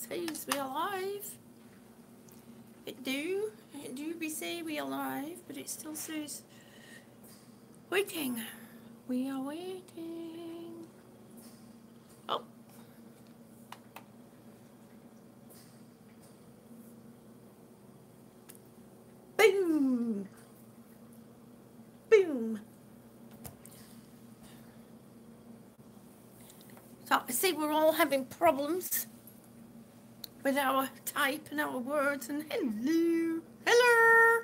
says we're alive. It do we say we're alive, but it still says waiting. We are waiting. Oh. Boom. Boom. So I see we're all having problems with our type and our words, and hello, hello,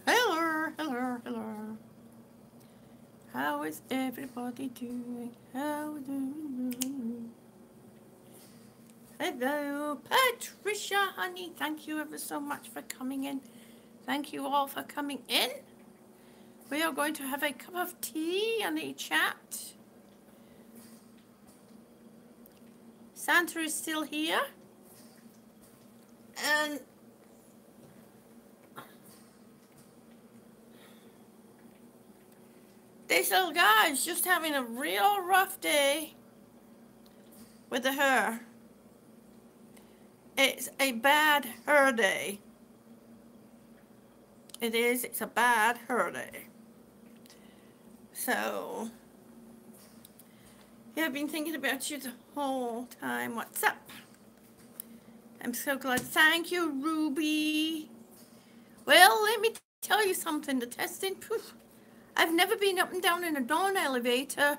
hello, hello, hello. How is everybody doing? How are you doing? Hello, Patricia, honey. Thank you ever so much for coming in. Thank you all for coming in. We are going to have a cup of tea and a chat. Santa is still here. And this little guy is just having a real rough day with the hair. It's a bad hair day. It is. It's a bad hair day. So, yeah, I've been thinking about you the whole time. What's up? I'm so glad. Thank you, Ruby. Well, let me tell you something. The testing, poof. I've never been up and down in a dawn elevator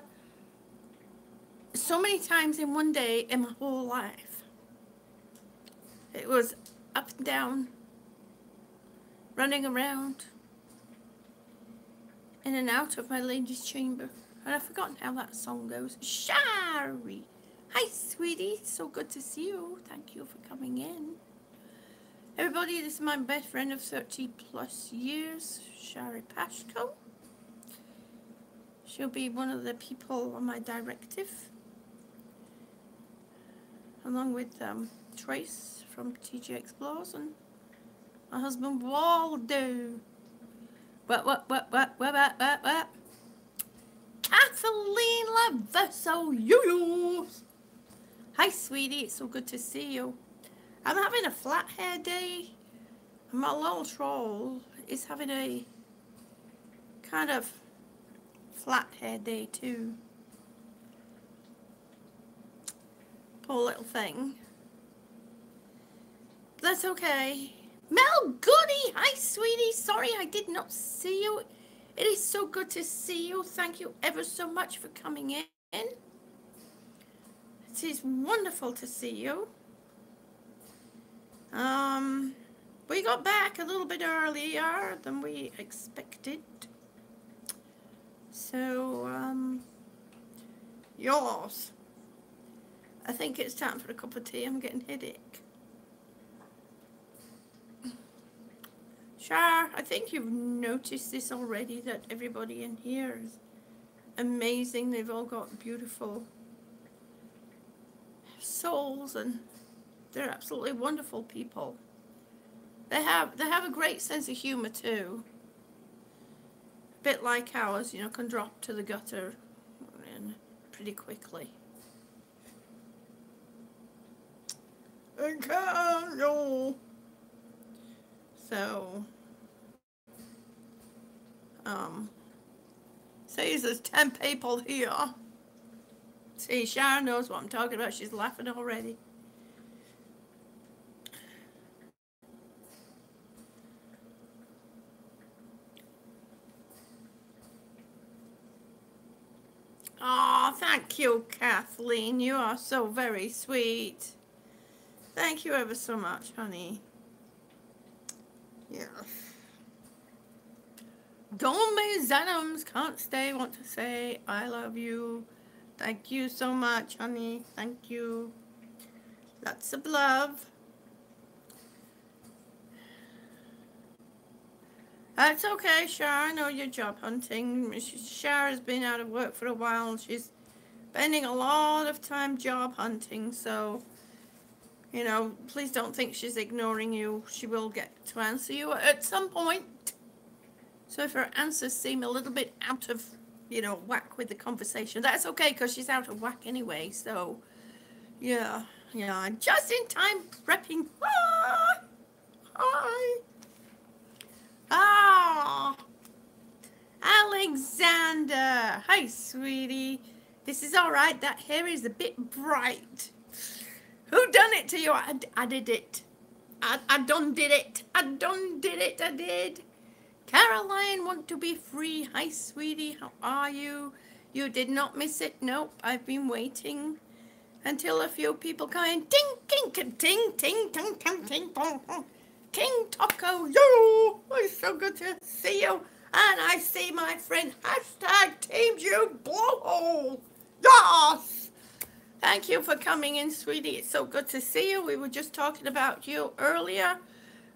so many times in one day in my whole life. It was up and down, running around, in and out of my lady's chamber. And I've forgotten how that song goes. Shari! Hi, sweetie. So good to see you. Thank you for coming in. Everybody, this is my best friend of 30 plus years, Shari Pashko. She'll be one of the people on my directive, along with Trace from TJ Explores and my husband Waldo. What? Kathleen Laverso, yo-yos. Hi, sweetie. It's so good to see you. I'm having a flat hair day. My little troll is having a kind of flat hair day too. Poor little thing. That's okay. Mel Goody! Hi, sweetie. Sorry I did not see you. It is so good to see you. Thank you ever so much for coming in. It is wonderful to see you. We got back a little bit earlier than we expected. So, yours. I think it's time for a cup of tea. I'm getting a headache. Char, I think you've noticed this already, that everybody in here is amazing. They've all got beautiful souls and they're absolutely wonderful people. They have a great sense of humor too. A bit like ours, you know, can drop to the gutter pretty quickly. And can you? So, says there's 10 people here. See, Sharon knows what I'm talking about. She's laughing already. Oh, thank you, Kathleen. You are so very sweet. Thank you ever so much, honey. Yes. Domi Zenoms can't stay. Want to say I love you. Thank you so much, honey. Thank you. Lots of love. That's okay, Shar. I know you're job hunting. Shar has been out of work for a while. She's spending a lot of time job hunting, so you know, please don't think she's ignoring you. She will get to answer you at some point. So if her answers seem a little bit out of, you know, whack with the conversation, that's okay because she's out of whack anyway. So, yeah. Yeah, just in time prepping. Ah, hi. Ah, Alexander. Hi, sweetie. This is all right. That hair is a bit bright. Who done it to you? I did it. I done did it. I done did it. I did. Caroline want to be free. Hi, sweetie. How are you? You did not miss it. Nope. I've been waiting until a few people come in. Ting, ting, ting, ting, ting, ting, ting, ting, ting. King Taco, yo! It's so good to see you. And I see my friend, hashtag TEAMJUNE blowhole. Yes! Thank you for coming in, sweetie. It's so good to see you. We were just talking about you earlier.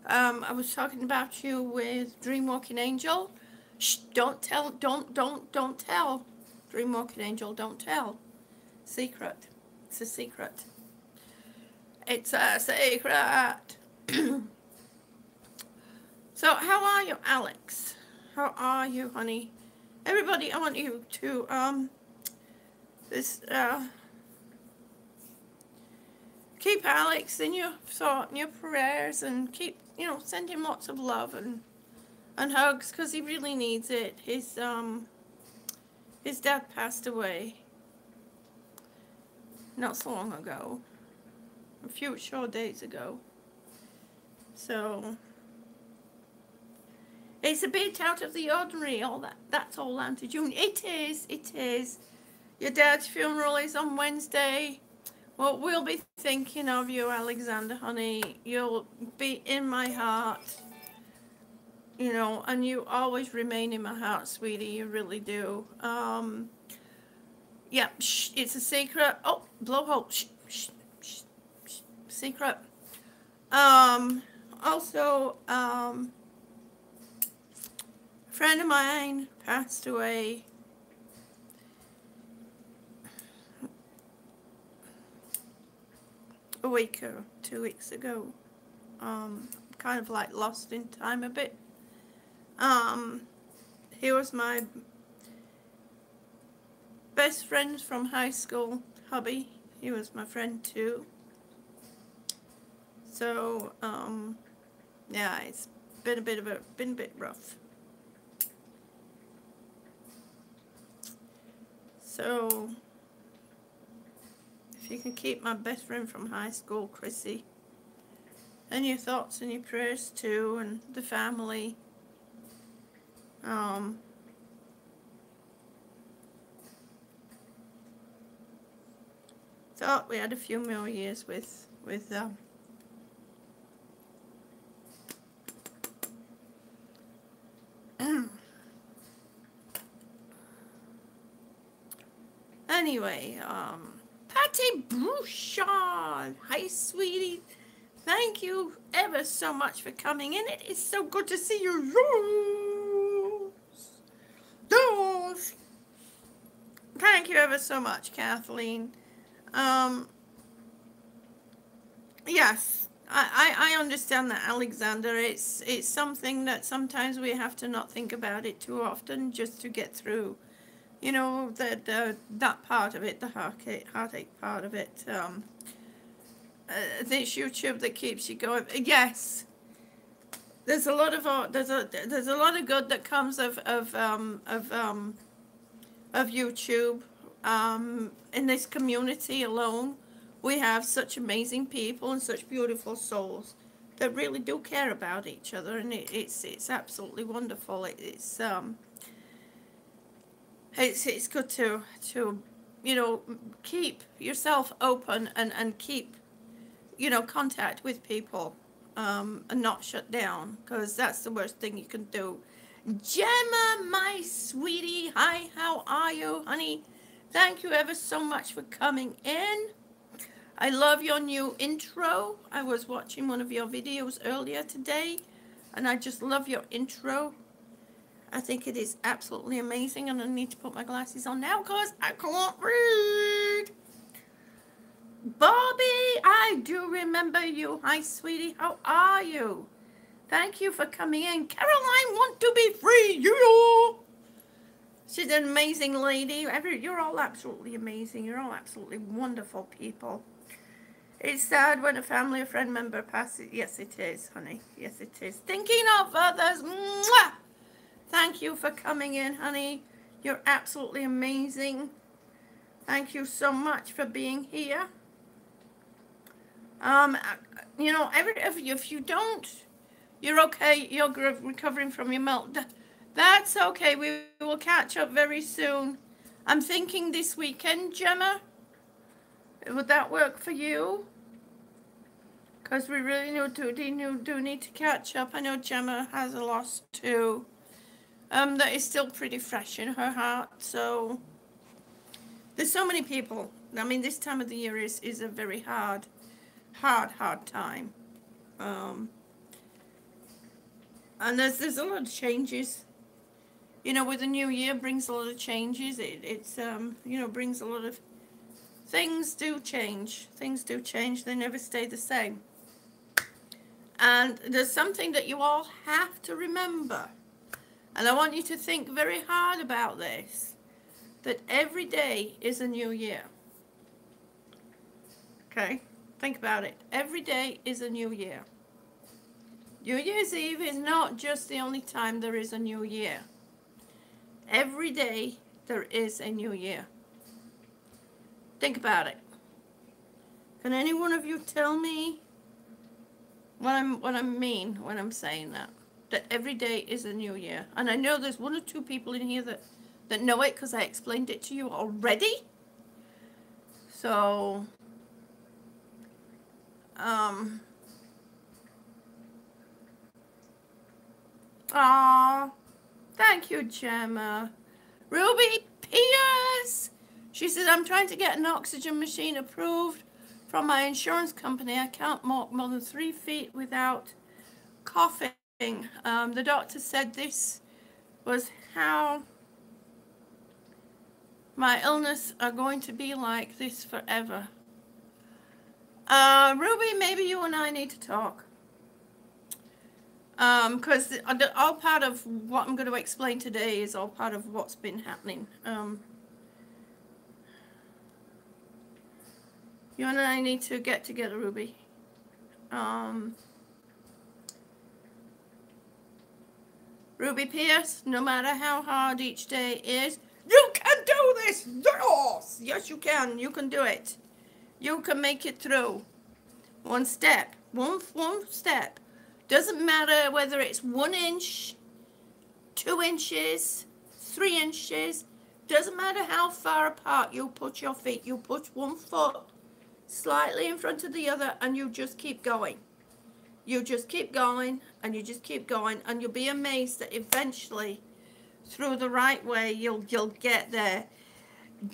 I was talking about you with Dreamwalking Angel. Shh, don't tell, don't tell. Dreamwalking Angel, don't tell. Secret. It's a secret. It's a secret. So, how are you, Alex? How are you, honey? Everybody, I want you to, keep Alex in your thought and your prayers, and keep, send him lots of love and hugs, because he really needs it. His dad passed away not so long ago, a few short days ago. So it's a bit out of the ordinary. That's all Auntie-June. It is. Your dad's funeral is on Wednesday. Well, we'll be thinking of you, Alexander, honey. You'll be in my heart. And you always remain in my heart, sweetie. You really do. Yeah, shh, it's a secret. Oh, blowhole. Shh, shh, shh, shh, secret. Also, a friend of mine passed away a week or 2 weeks ago. Kind of like lost in time a bit. He was my best friend from high school, hubby. He was my friend too. So, yeah, it's been a bit rough. So, if you can keep my best friend from high school, Chrissy, and your thoughts and your prayers too, and the family. Thought we had a few more years with anyway, Patty Bouchard. Hi, sweetie. Thank you ever so much for coming in. It is so good to see you. Yes. Thank you ever so much, Kathleen. Yes, I understand that, Alexander. It's something that sometimes we have to not think about it too often just to get through. That part of it, the heartache part of it. This YouTube that keeps you going. Yes, there's a lot of there's a lot of good that comes of YouTube. In this community alone, we have such amazing people and such beautiful souls that really do care about each other, and it's absolutely wonderful. It's good to keep yourself open and keep contact with people, and not shut down, because that's the worst thing you can do. Gemma, my sweetie, hi, how are you, honey? Thank you ever so much for coming in. I love your new intro. I was watching one of your videos earlier today, and I just love your intro. I think it is absolutely amazing, and I need to put my glasses on now because I can't read. Bobby, I do remember you. Hi, sweetie. How are you? Thank you for coming in. Caroline want to be free. She's an amazing lady. You're all absolutely amazing. You're all absolutely wonderful people. It's sad when a family or friend member passes. Yes, it is, honey. Yes, it is. Thinking of others. Mwah! Thank you for coming in, honey. You're absolutely amazing. Thank you so much for being here. You know, if you don't, you're okay. You're recovering from your melt. That's okay. We will catch up very soon. I'm thinking this weekend, Gemma. Would that work for you? Because we really do need to catch up. I know Gemma has a loss too. That is still pretty fresh in her heart. So there's so many people. I mean, this time of the year is a very hard time. And there's a lot of changes. You know, with the new year brings a lot of changes. It's you know, brings a lot of things do change. Things do change. They never stay the same. And there's something that you all have to remember. And I want you to think very hard about this. That every day is a new year. Okay? Think about it. Every day is a new year. New Year's Eve is not just the only time there is a new year. Every day there is a new year. Think about it. Can any one of you tell me what I mean when I'm saying that? That every day is a new year. And I know there's one or two people in here that know it because I explained it to you already. So, thank you, Gemma. Ruby Pierce. She says, I'm trying to get an oxygen machine approved from my insurance company. I can't walk more than 3 feet without coughing. The doctor said this was how my illness are going to be like this forever. Ruby, maybe you and I need to talk. Because all part of what I'm going to explain today is all part of what's been happening. You and I need to get together, Ruby. Ruby Pierce, no matter how hard each day is, you can do this! Yes! Yes, you can. You can do it. You can make it through. One step. One step. Doesn't matter whether it's 1 inch, 2 inches, 3 inches. Doesn't matter how far apart you put your feet. You put one foot slightly in front of the other and you just keep going. You just keep going and you just keep going and you'll be amazed that eventually through the right way you'll get there.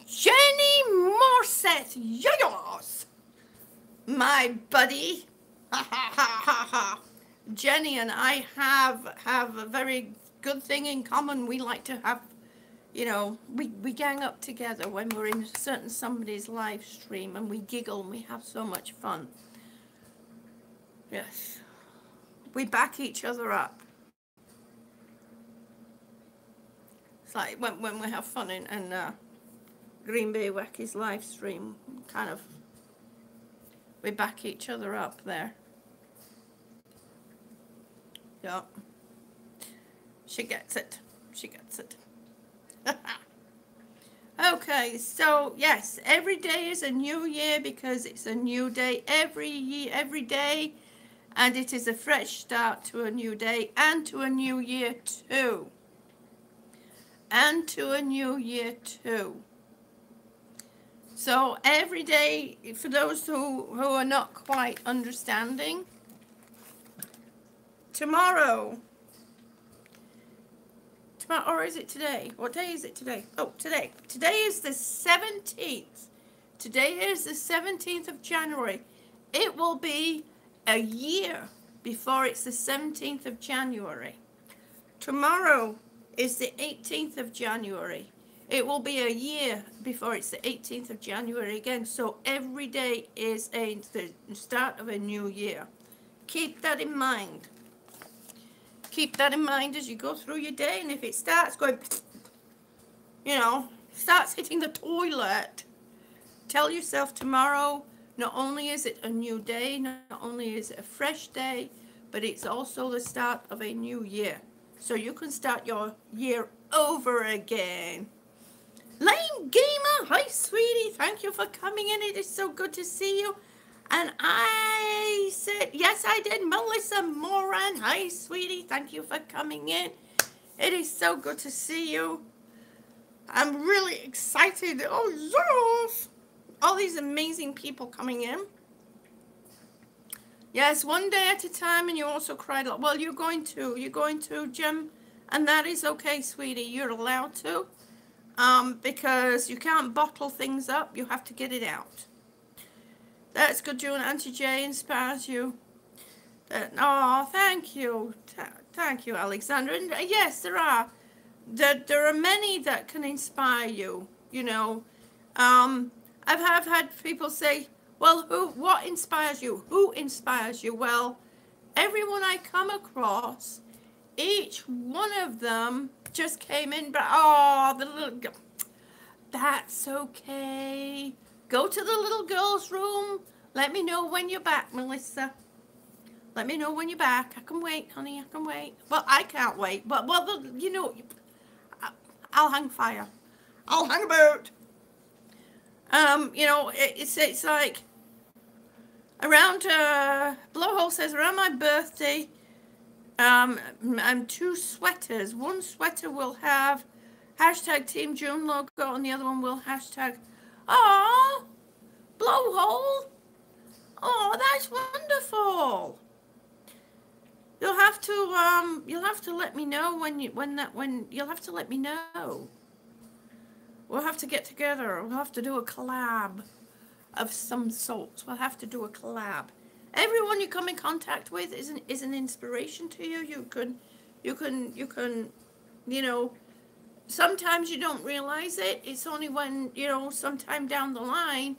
Jenny Morset, yours, my buddy. Ha ha ha ha ha. Jenny and I have a very good thing in common. We like to have, you know, we gang up together when we're in somebody's live stream and we giggle and we have so much fun. Yes. We back each other up. It's like when we have fun in Green Bay Wacky's live stream, kind of, we back each other up there. Yeah. She gets it. She gets it. Okay, so yes, every day is a new year because it's a new day every day, and it is a fresh start to a new day and to a new year too. And to a new year too. So every day, for those who are not quite understanding, tomorrow, or is it today? What day is it today? Oh, today. Today is the 17th. Today is the 17th of January. It will be a year before it's the 17th of January. Tomorrow is the 18th of January. It will be a year before it's the 18th of January again. So every day is the start of a new year. Keep that in mind. Keep that in mind as you go through your day. And if it starts going, you know, starts hitting the toilet, tell yourself tomorrow Not only is it a new day, not only is it a fresh day, but it's also the start of a new year. So you can start your year over again. Lame Gamer, hi sweetie, thank you for coming in. It is so good to see you. And I said, yes, I did. Melissa Moran, hi sweetie, thank you for coming in. It is so good to see you. I'm really excited. Oh, yes. All these amazing people coming in. Yes, one day at a time, and you also cried a lot. Well, you're going to, Jim, and that is okay, sweetie. You're allowed to, because you can't bottle things up. You have to get it out. That's good, June. Auntie J inspires you. Oh, thank you. Thank you, Alexandra. And yes, there are. There are many that can inspire you, you know. I've had people say, well, what inspires you? Who inspires you? Well, everyone I come across, each one of them just came in, but oh, the little girl. That's okay. Go to the little girl's room. Let me know when you're back, Melissa. Let me know when you're back. I can wait, honey. I can wait. Well, I can't wait, but well, you know, I'll hang fire. I'll hang about. You know, it's like around Blowhole says around my birthday, I'm 2 sweaters. One sweater will have hashtag Team June logo, and the other one will hashtag. Oh, Blowhole. Oh, that's wonderful. You'll have to let me know when you'll have to let me know. We'll have to get together. We'll have to do a collab of some sort. We'll have to do a collab. Everyone you come in contact with is an inspiration to you. You can, you know, sometimes you don't realize it. It's only when, you know, sometime down the line,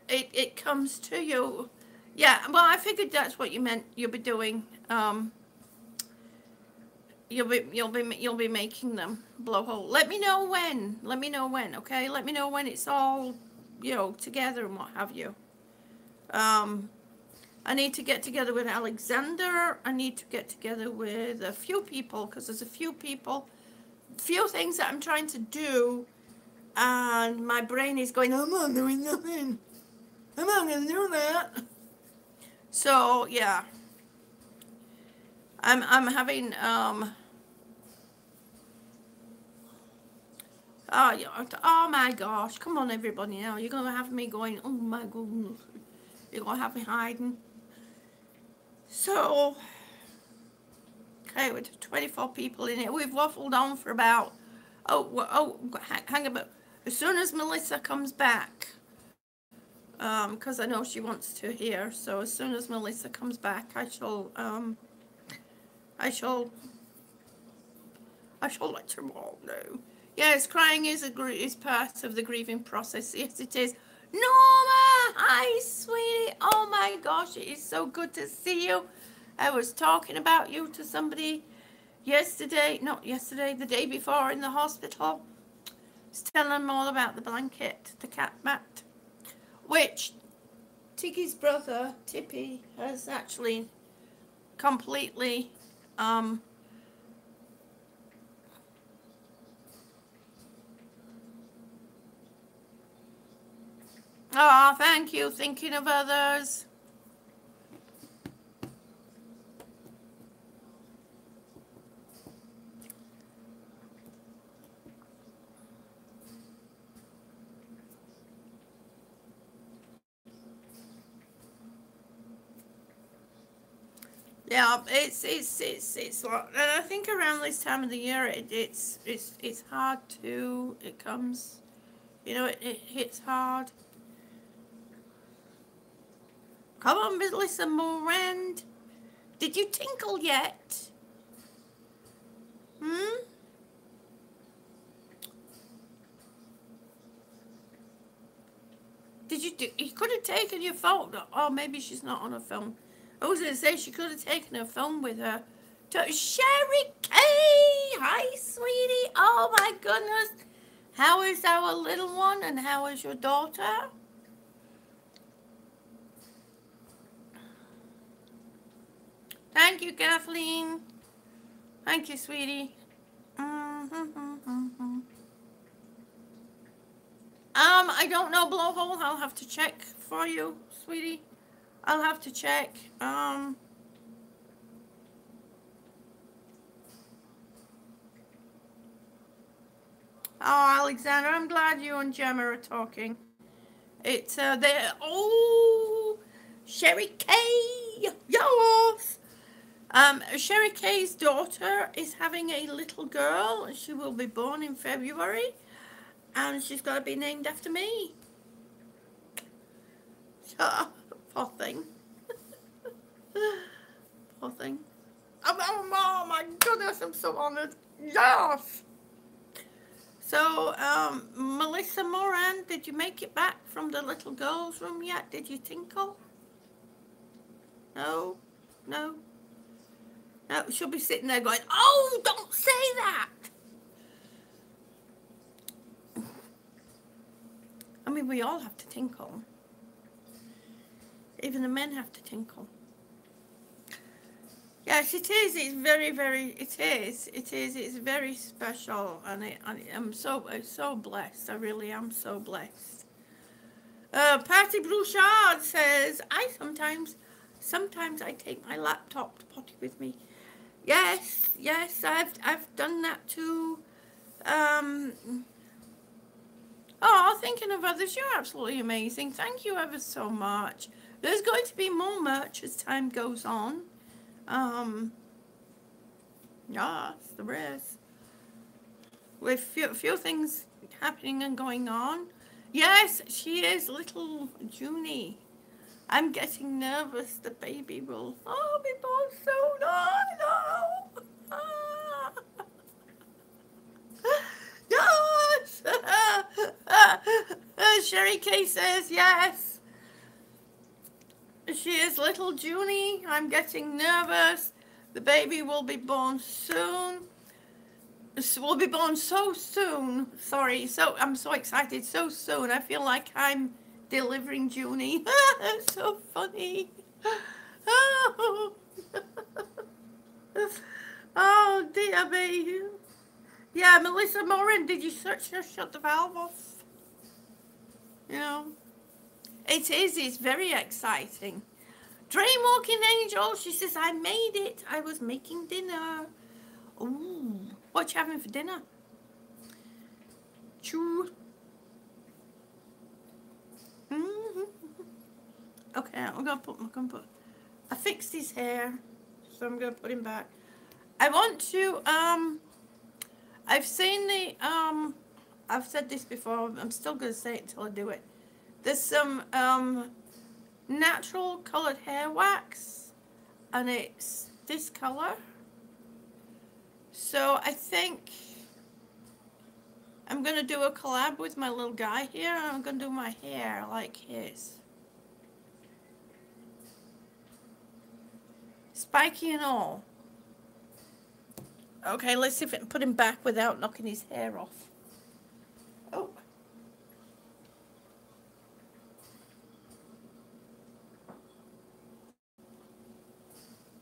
it comes to you. Yeah, well, I figured that's what you meant. You'll be doing. You'll be making them. Blowhole. Let me know when. Let me know when. Okay. Let me know when it's all, you know, together and what have you. I need to get together with Alexander. I need to get together with a few people because there's a few things that I'm trying to do, and my brain is going, I'm not doing nothing. I'm not gonna do that. So yeah, I'm having oh my gosh, come on everybody now. You're gonna have me going, oh my goodness. You're gonna have me hiding. So okay, with 24 people in it, we've waffled on for about hang about. As soon as Melissa comes back, because I know she wants to hear. So as soon as Melissa comes back, I shall let you all know. Yes, crying is part of the grieving process. Yes, it is. Norma, hi, sweetie. Oh my gosh, it is so good to see you. I was talking about you to somebody yesterday, not yesterday, the day before in the hospital. I was telling them all about the blanket, the cat mat, which Tiggy's brother, Tippy, has actually completely oh, thank you, thinking of others. Yeah, it's and I think around this time of the year it's hard to, it comes, you know, it hits hard. Come on, Melissa Morand. Did you tinkle yet? Did you could have taken your phone. Oh, maybe she's not on her phone. I was going to say she could have taken her phone with her. Sherry K! Hi, sweetie. Oh, my goodness. How is our little one and how is your daughter? Thank you, Kathleen. Thank you, sweetie. I don't know, Blowhole. I'll have to check for you, sweetie. I'll have to check. Oh, Alexander, I'm glad you and Gemma are talking. It's, oh, Sherry Kay, yes. Sherry Kay's daughter is having a little girl, and she will be born in February, and she's got to be named after me. Poor thing. Poor thing. Oh my goodness, I'm so honored. Yes. So, Melissa Moran, did you make it back from the little girl's room yet? Did you tinkle? No? No? No, she'll be sitting there going, oh, don't say that. I mean, we all have to tinkle. Even the men have to tinkle. Yes, it is. It's very, very, it is. It is. It's very special. And I'm so blessed. I really am so blessed. Patty Brouchard says, sometimes I take my laptop to potty with me. Yes, I've done that too. Oh, thinking of others, you're absolutely amazing. Thank you ever so much. There's going to be more merch as time goes on. Yes, there is. With few things happening and going on. Yes, she is, little Junie. I'm getting nervous. The baby will. Oh, be born soon. Oh, no. Yes. Sherry Kay says yes. She is little Junie. I'm getting nervous. The baby will be born soon. Will be born so soon. Sorry. I'm so excited. So soon. I feel like I'm delivering Junie. So funny. Oh. Oh dear me. Yeah, Melissa Moran, did you shut the valve off? You know, it is. It's very exciting. Dream Walking Angel, she says, I made it. I was making dinner. Ooh, what you having for dinner? Choo. Okay, I'm gonna put. I fixed his hair, so I'm gonna put him back. I want to. I've seen the. I've said this before. I'm still gonna say it until I do it. There's some natural colored hair wax, and it's this color. So I think I'm gonna do a collab with my little guy here, and I'm gonna do my hair like his. Spiky and all. Okay, let's see if I can put him back without knocking his hair off. Oh.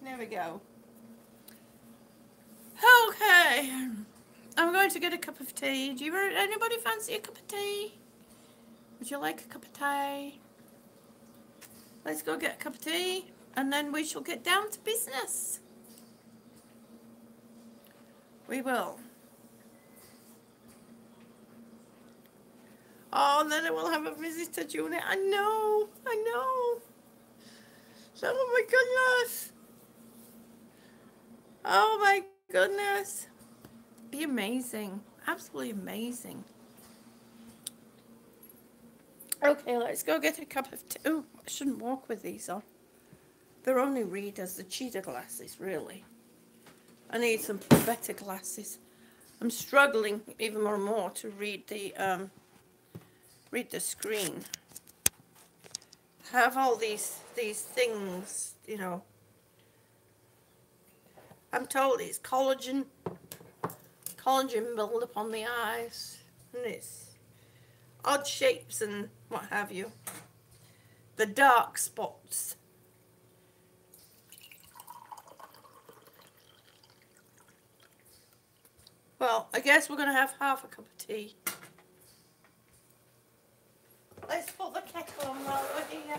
There we go. Okay. I'm going to get a cup of tea. Anybody fancy a cup of tea? Would you like a cup of tea? Let's go get a cup of tea, and then we shall get down to business. We will. Oh, and then I will have a visitor, Junie. I know. Oh my goodness. Oh my goodness. Be amazing. Absolutely amazing. Okay, let's go get a cup of tea. Oh, I shouldn't walk with these on. They're only readers, the cheetah glasses, really. I need some better glasses. I'm struggling even more to read the screen. I have all these things, you know. I'm told it's collagen build up on the eyes, and it's odd shapes and what have you. The dark spots. Well, I guess we're going to have half a cup of tea. Let's put the kettle on while we're here.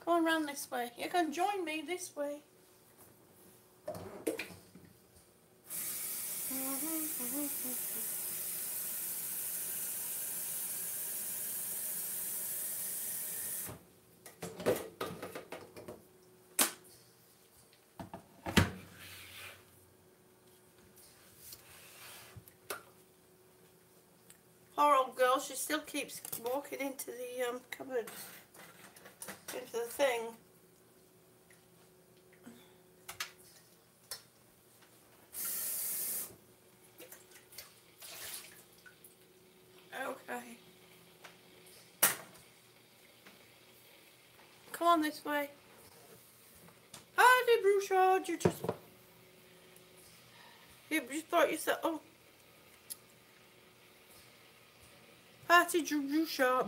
Go on round this way. You can join me this way. Poor old girl, she still keeps walking into the cupboard, into the thing. Okay. Come on this way. Hi, Brouchard, you just thought yourself, oh. Patty Brouchard.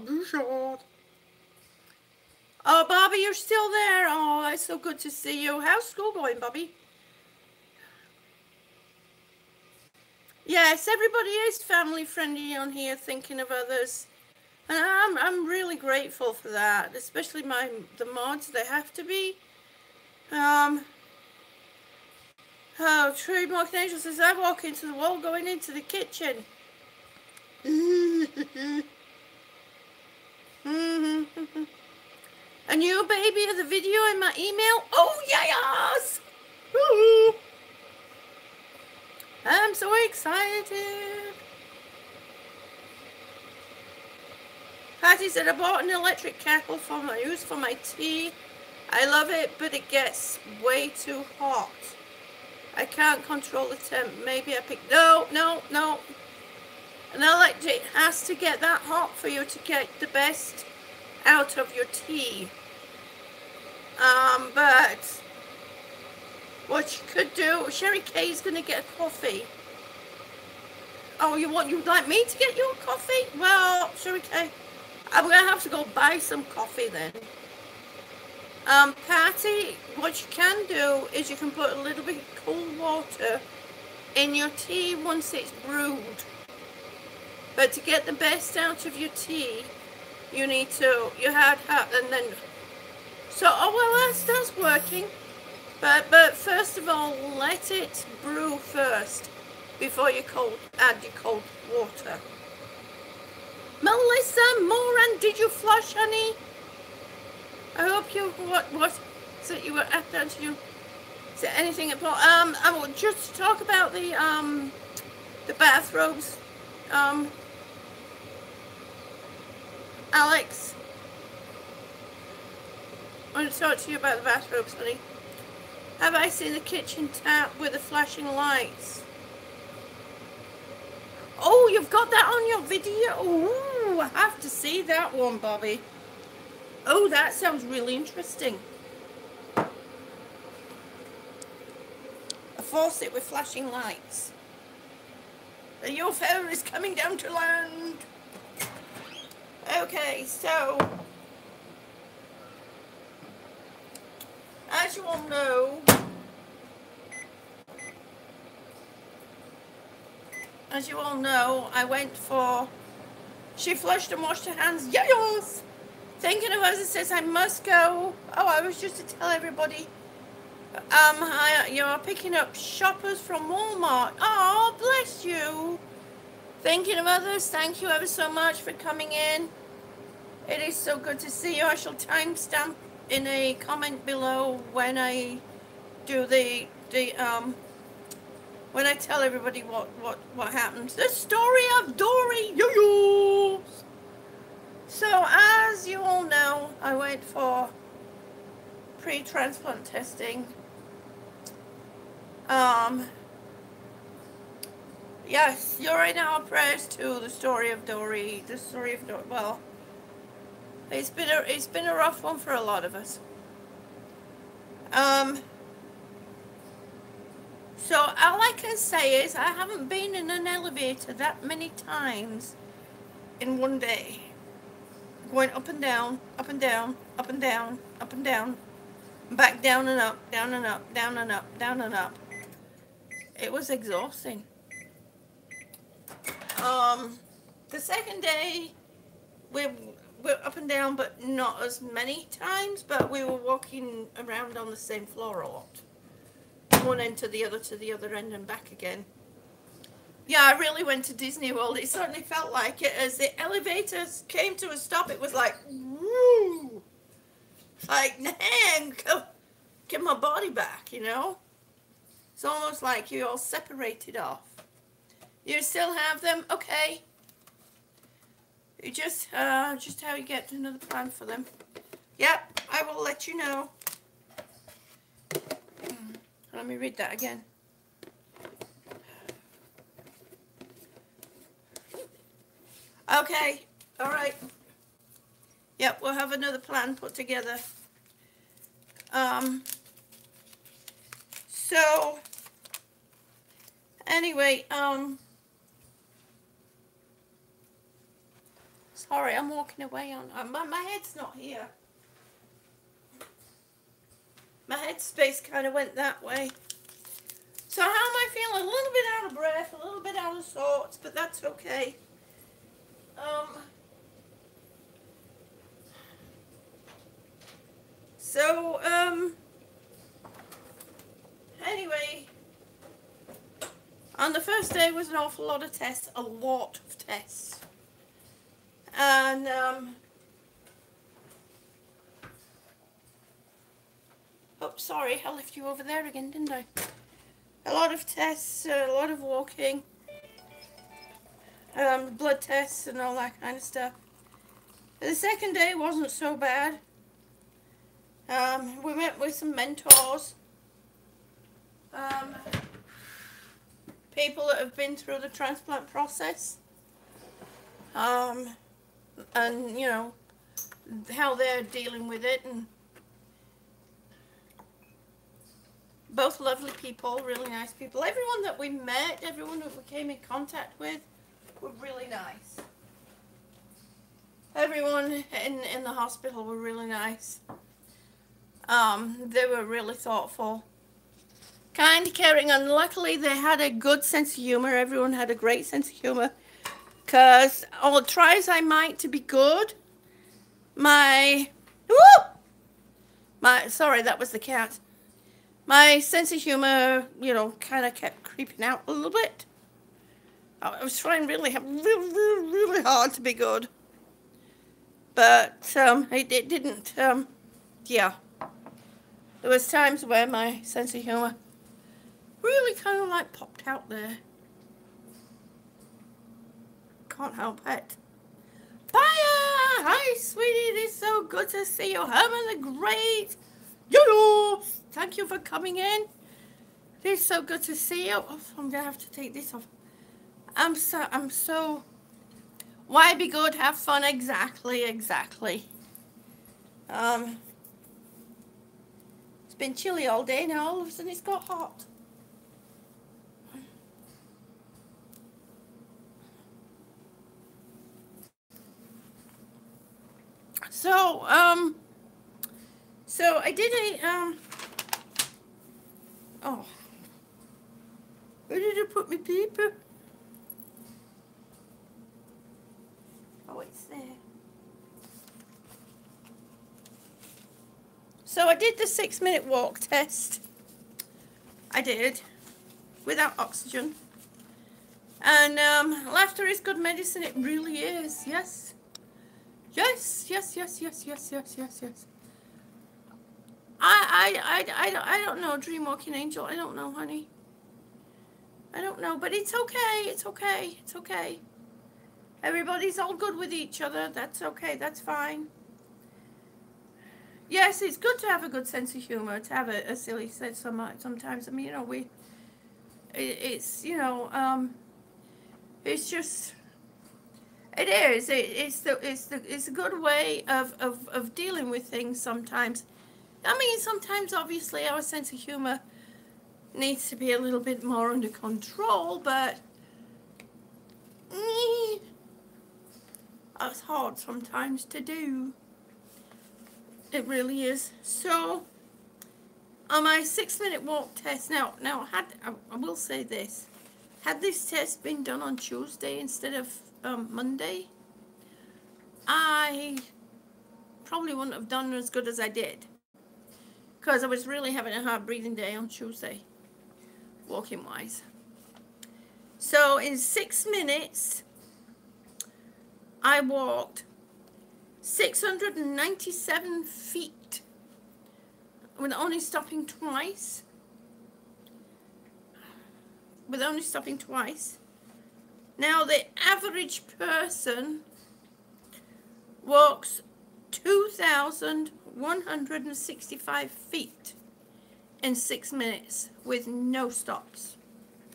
Oh, Bobby, you're still there. Oh, it's so good to see you. How's school going, Bobby? Yes, everybody is family friendly on here, thinking of others. And I'm really grateful for that, especially the mods, they have to be. Oh, True Mark Angel says, I walk into the wall going into the kitchen. A new baby of the video in my email? Oh, yes! Woo-hoo. I'm so excited. Patty said, I bought an electric kettle for my use for my tea. I love it, but it gets way too hot. I can't control the temp. Maybe I picked... No. An electric has to get that hot for you to get the best out of your tea. But what you could do, Sherry Kay is going to get a coffee. Oh, you'd like me to get you a coffee? Well, Sherry Kay, I'm going to have to go buy some coffee then. Patty, what you can do is you can put a little bit of cold water in your tea once it's brewed. But to get the best out of your tea, you need to, and then, so, oh well, that's working. But first of all, let it brew first before you add your cold water. Melissa Moran, did you flush, honey? I hope you, what, so you were after, is there anything about, I will just talk about the bathrobes, Alex, I want to talk to you about the bathrobes, honey. Have I seen the kitchen tap with the flashing lights? Oh, you've got that on your video? Ooh, I have to see that one, Bobby. Oh, that sounds really interesting. A faucet with flashing lights. The UFO is coming down to land. Okay, so as you all know, I went for, she flushed and washed her hands, yes! Thinking of us, it says I must go. Oh, I was just to tell everybody, you're picking up shoppers from Walmart. Oh, bless you. Thinking of others, thank you ever so much for coming in. It is so good to see you. I shall timestamp in a comment below when I do when I tell everybody what happened. The story of Dory. Yo-yo! So as you all know, I went for pre-transplant testing. Yes, you're in our prayers too. The story of Dory. The story of Dory. Well, it's been a rough one for a lot of us. So all I can say is I haven't been in an elevator that many times in one day. Going up and down, up and down, up and down, up and down, back down and up, down and up, down and up, down and up. it was exhausting. The second day, we're up and down, but not as many times, but we were walking around on the same floor a lot. One end to the other end and back again. Yeah, I really went to Disney World. It certainly felt like it. As the elevators came to a stop, it was like, woo! Like, man, get my body back, you know? It's almost like you're all separated off. You still have them? Okay. You just how you get another plan for them. Yep, I will let you know. Let me read that again. Okay, all right. Yep, we'll have another plan put together. So, anyway, sorry, I'm walking away on, my head's not here. My headspace kind of went that way. So how am I feeling? A little bit out of breath, a little bit out of sorts, but that's okay. Anyway, on the first day was an awful lot of tests, a lot of tests. And, oh, sorry, I left you over there again, didn't I? A lot of tests, a lot of walking, blood tests and all that kind of stuff. The second day wasn't so bad. We met with some mentors, people that have been through the transplant process, and you know how they're dealing with it, and both lovely people, really nice people. Everyone that we met, everyone that we came in contact with, were really nice. Everyone in the hospital were really nice. They were really thoughtful, kind, caring, and luckily they had a good sense of humor. Everyone had a great sense of humor, because I'll try as I might to be good. Sorry, that was the cat. My sense of humor, you know, kind of kept creeping out a little bit. I was trying really hard to be good, but it didn't. Yeah. There was times where my sense of humor really kind of like popped out there. Can't help it. Bye! Hi, sweetie. It is so good to see you. Having a great. Thank you for coming in. It is so good to see you. Oh, I'm gonna have to take this off. I'm so. Why be good? Have fun. Exactly. It's been chilly all day now. All of a sudden it's got hot. So I did a, oh, where did I put my paper? Oh, it's there. So I did the 6-minute walk test. I did, without oxygen. And laughter is good medicine. It really is. Yes. Yes. I don't know, dream walking angel. I don't know, honey. I don't know, but it's okay. It's okay. Everybody's all good with each other. That's okay. That's fine. Yes, it's good to have a good sense of humor, to have a silly sense sometimes. I mean, you know, it's, you know, it's just, it is. It's a good way of dealing with things sometimes. I mean, sometimes, obviously, our sense of humor needs to be a little bit more under control, but it's hard sometimes to do. It really is. So, On my 6-minute walk test, now I will say this, had this test been done on Tuesday instead of Monday, I probably wouldn't have done as good as I did, because I was really having a hard breathing day on Tuesday, walking wise. So in 6 minutes, I walked 697 feet with only stopping twice. Now the average person walks 2,165 feet in 6 minutes with no stops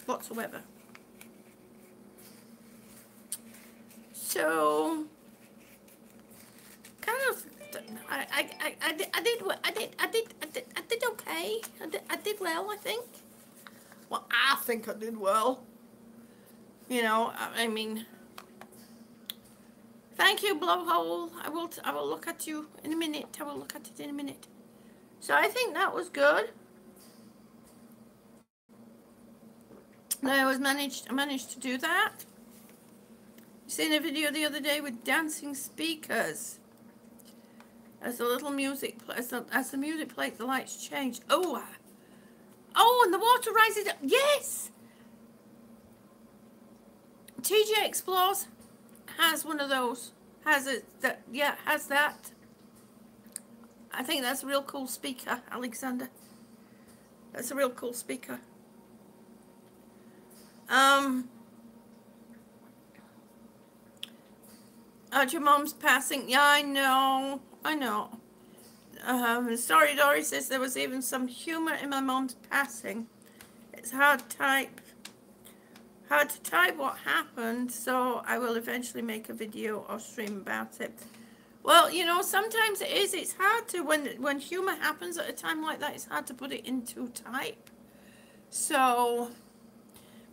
whatsoever. So kind of, I did okay. I did well, I think. Well, I think I did well. You know, I mean, thank you, Blowhole. I will look at you in a minute. I will look at it in a minute. So I think that was good. I managed to do that. Seen a video the other day with dancing speakers. As the little music, as the music plays, the lights change. Oh, and the water rises up. Yes. TJ Explores has one of those. Has that? I think that's a real cool speaker, Alexander. That's a real cool speaker. Your mom's passing. Yeah, I know. Sorry, Dory says there was even some humor in my mom's passing. It's hard to type what happened, so I will eventually make a video or stream about it. Well, you know, sometimes it is. It's hard to, when humor happens at a time like that, it's hard to put it into type. So,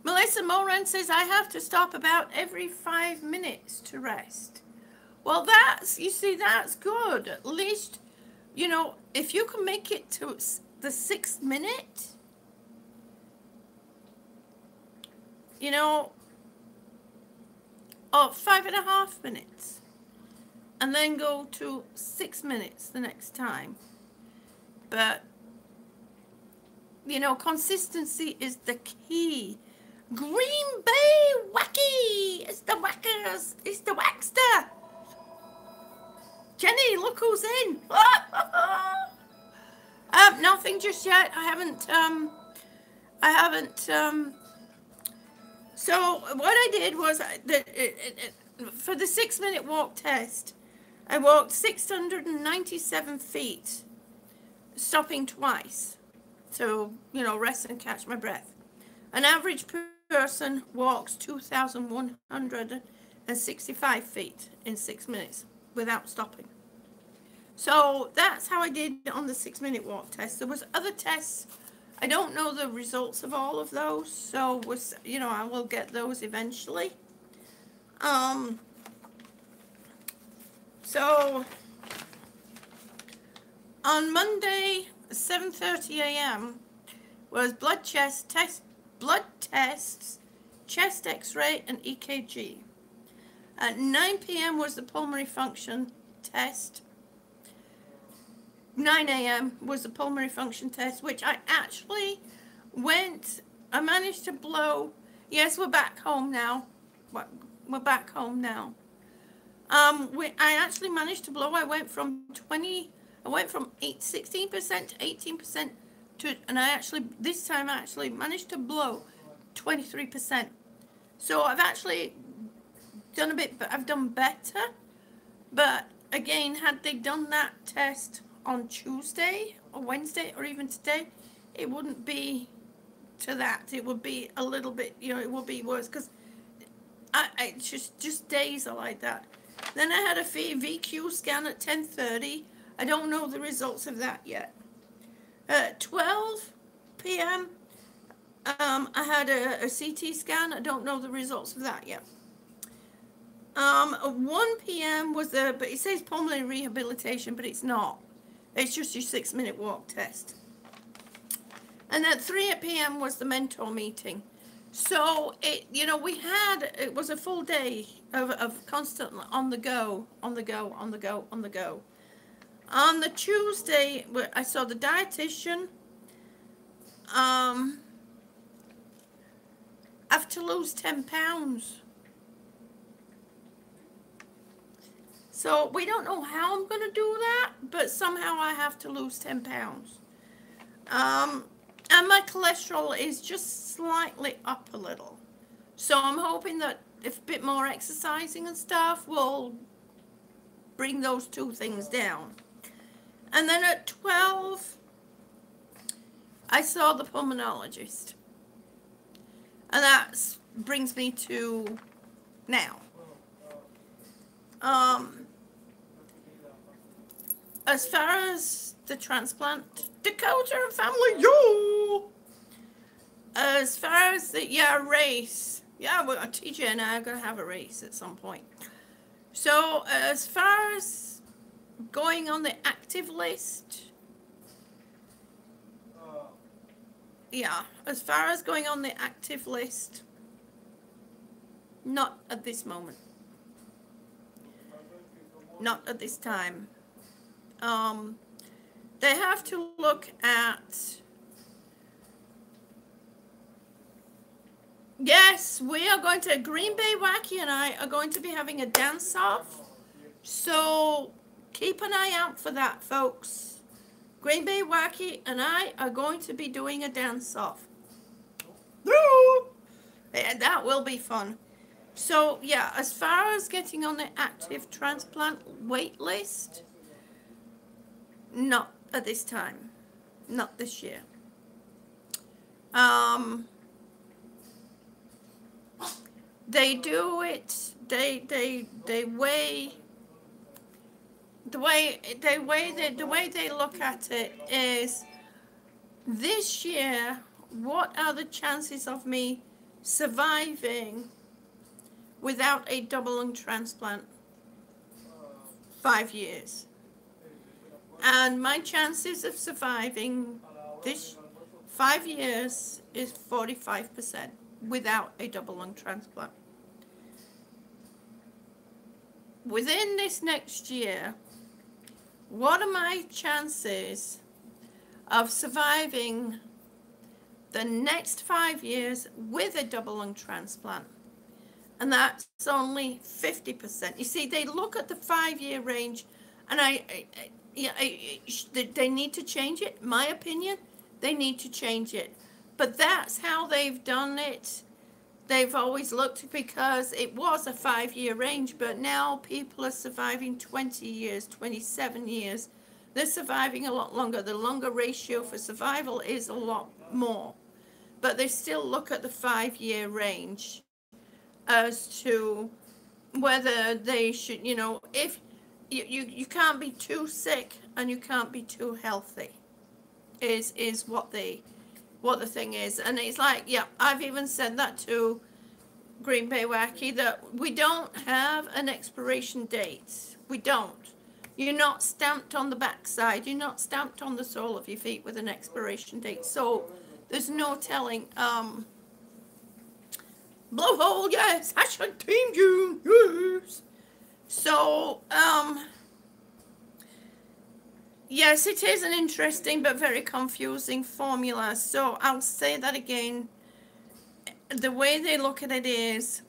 Melissa Moran says, I have to stop about every 5 minutes to rest. Well, you see, that's good. At least, you know, if you can make it to the 6th minute, you know, or 5.5 minutes, and then go to 6 minutes the next time. But, you know, consistency is the key. Green Bay Wacky! It's the Whackers! It's the Waxter! Jenny, look who's in! Nothing just yet. I haven't, so what I did was, for the 6-minute walk test, I walked 697 feet, stopping twice, to, you know, rest and catch my breath. An average person walks 2,165 feet in 6 minutes without stopping. So that's how I did on the 6-minute walk test. There was other tests. I don't know the results of all of those, so you know, I will get those eventually. So on Monday, 7:30 a.m. was blood tests, chest X-ray, and EKG. At 9 p.m. was the pulmonary function test. 9 a.m. was the pulmonary function test, which I actually I managed to blow. Yes, we're back home now. We're back home now. I actually managed to blow. I went from 16% to 18% and this time I actually managed to blow 23%. So I've actually done I've done better. But again, had they done that test on Tuesday or Wednesday or even today, it wouldn't be to that. It would be a little bit, you know, it would be worse, because just days are like that. Then I had a VQ scan at 10:30. I don't know the results of that yet. At 12 p.m. I had a CT scan. I don't know the results of that yet. 1 p.m. was but it says pulmonary rehabilitation, but it's not. It's just your 6-minute walk test. And at 3 p.m. was the mentor meeting. So it, you know, it was a full day of constant on the go, on the go, on the go, on the go. On the Tuesday, I saw the dietitian. I have to lose 10 pounds. So we don't know how I'm going to do that, but somehow I have to lose 10 pounds. And my cholesterol is just slightly up a little. So I'm hoping that if a bit more exercising and stuff will bring those two things down. And then at 12, I saw the pulmonologist. And that brings me to now. As far as the transplant, Dakota and family, yo! As far as the, race. Yeah, well, TJ and I are going to have a race at some point. So, as far as going on the active list, as far as going on the active list, not at this moment. Not at this time. They have to look at, yes, we are going to, Green Bay Wacky and I are going to be having a dance-off, so keep an eye out for that, folks. Green Bay Wacky and I are going to be doing a dance-off. And that will be fun. So, yeah, as far as getting on the active transplant wait list, not at this time. Not this year. They do it, they weigh, the way they look at it is, this year, what are the chances of me surviving without a double lung transplant? 5 years. And my chances of surviving this 5 years is 45% without a double lung transplant. Within this next year, what are my chances of surviving the next 5 years with a double lung transplant? And that's only 50%. You see, they look at the 5-year range, and they need to change it. My opinion, they need to change it. But that's how they've done it. They've always looked, because it was a 5-year range, but now people are surviving 20 years, 27 years. They're surviving a lot longer. The longer ratio for survival is a lot more. But they still look at the 5-year range as to whether they should, if you can't be too sick and you can't be too healthy is what the thing is. And it's like, yeah, I've even said that to Green Bay Wacky, that we don't have an expiration date. We don't. You're not stamped on the backside. You're not stamped on the sole of your feet with an expiration date. So there's no telling. Blowhole, yes. #TEAMJUNE, yes. So, yes, it is an interesting but very confusing formula. So I'll say that again. The way they look at it is,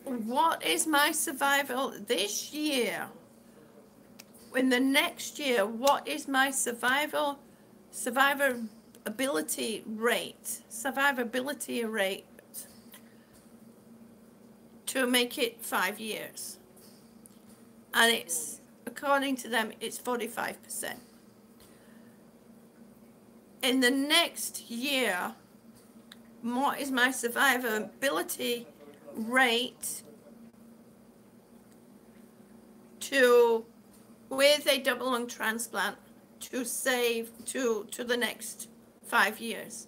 what is my survival this year? In the next year, what is my survivability rate to make it 5 years? And it's, according to them, it's 45%. In the next year, what is my survivability rate to, with a double lung transplant, to save to the next 5 years?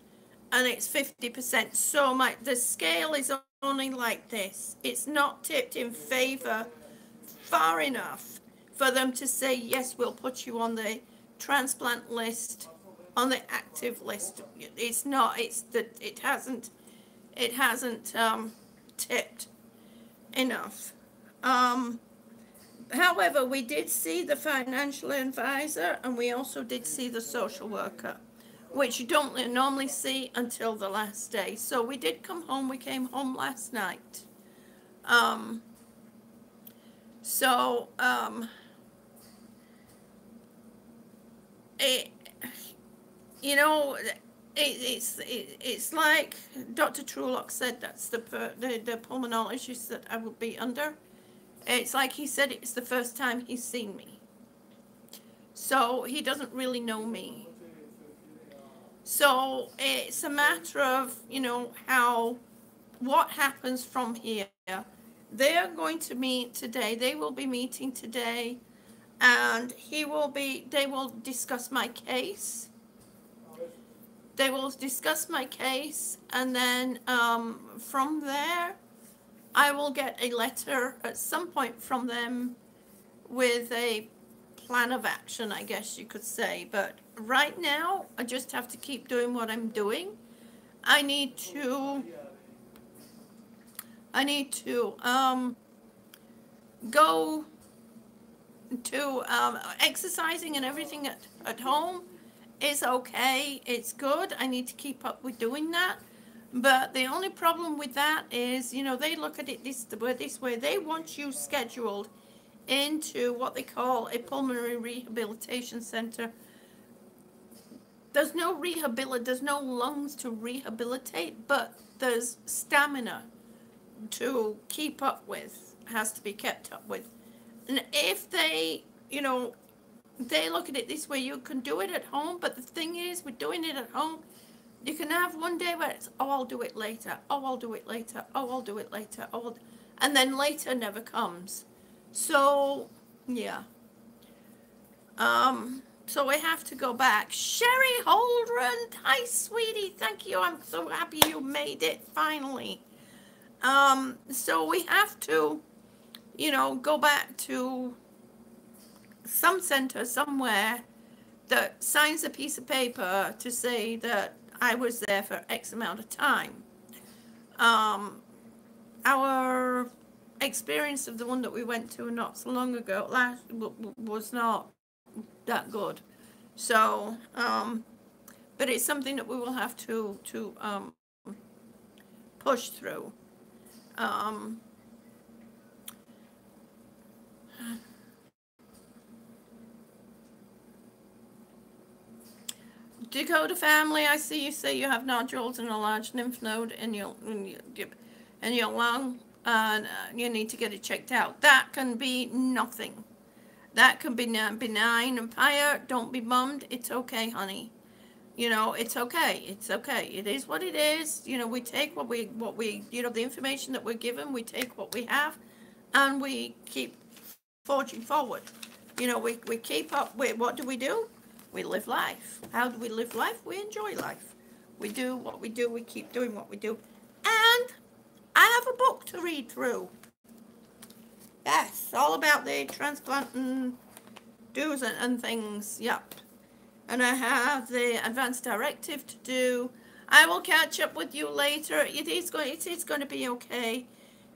And it's 50%. So the scale is only like this. It's not tipped in favor far enough for them to say, yes, we'll put you on the transplant list on the active list. It's not, it's that it hasn't tipped enough. However, we did see the financial advisor, and we also did see the social worker, which you don't normally see until the last day. So we did come home. We came home last night. It, you know, it's like Dr. Truelock said. That's the pulmonologist that I will be under. It's like he said it's the first time he's seen me. So he doesn't really know me. So it's a matter of, you know, what happens from here. They're going to meet today. They will be meeting today, and they will discuss my case. They will discuss my case, and then from there, I will get a letter at some point from them with a plan of action, I guess you could say. But right now, I just have to keep doing what I'm doing. I need to go to exercising and everything at home is okay. It's good. I need to keep up with doing that. But the only problem with that is, you know, they look at it this way. They want you scheduled into what they call a pulmonary rehabilitation center. There's no lungs to rehabilitate, but there's stamina to keep up with, has to be kept up with. And if they, you know, they look at it this way, you can do it at home, but the thing is, with doing it at home, you can have one day where it's, oh, I'll do it later, oh, I'll do it later, oh, I'll do it later, and then later never comes. So, yeah. So I have to go back. Sherry Holdren, hi, sweetie, thank you. I'm so happy you made it, finally. So we have to, you know, go back to some center somewhere that signs a piece of paper to say that I was there for X amount of time. Our experience of the one that we went to not so long ago was not that good. So, but it's something that we will have to push through. Dakota family, I see you say you have nodules and a large lymph node in your lung, and you need to get it checked out. That can be nothing. That can be benign. Empire, don't be bummed. It's okay, honey. You know, it's okay. It's okay. It is what it is. You know, we take what we you know, the information that we're given, we take what we have, and we keep forging forward. You know, we keep up with, what do? We live life. How do we live life? We enjoy life. We do what we do. We keep doing what we do. And I have a book to read through. Yes, all about the transplant and do's and things. Yep. And I have the advanced directive to do. I will catch up with you later. It is going to be okay.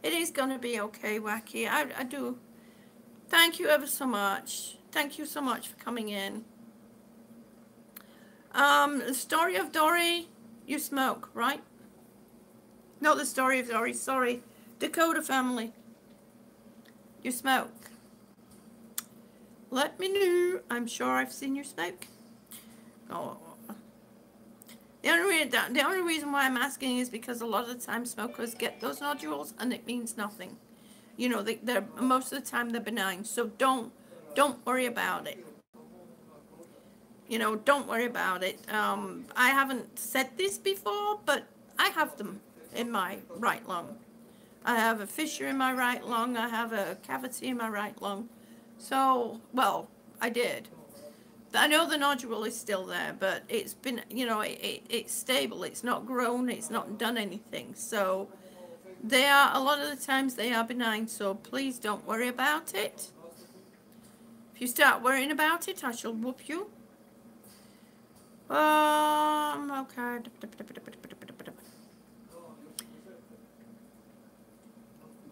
It is going to be okay, Wacky. I do. Thank you ever so much. Thank you so much for coming in. The story of Dory, you smoke, right? Not the story of Dory, sorry. Dakota family, you smoke. Let me know. I'm sure I've seen you smoke. Oh. The only reason why I'm asking is because a lot of the time smokers get those nodules and it means nothing. You know, they're most of the time they're benign, so don't worry about it. You know, don't worry about it. I haven't said this before, but I have them in my right lung. I have a fissure in my right lung. I have a cavity in my right lung. So, well, I did. I know the nodule is still there, but it's been, you know, it's stable. It's not grown. It's not done anything. So, they are, a lot of the times they are benign. So, please don't worry about it. If you start worrying about it, I shall whoop you. Okay.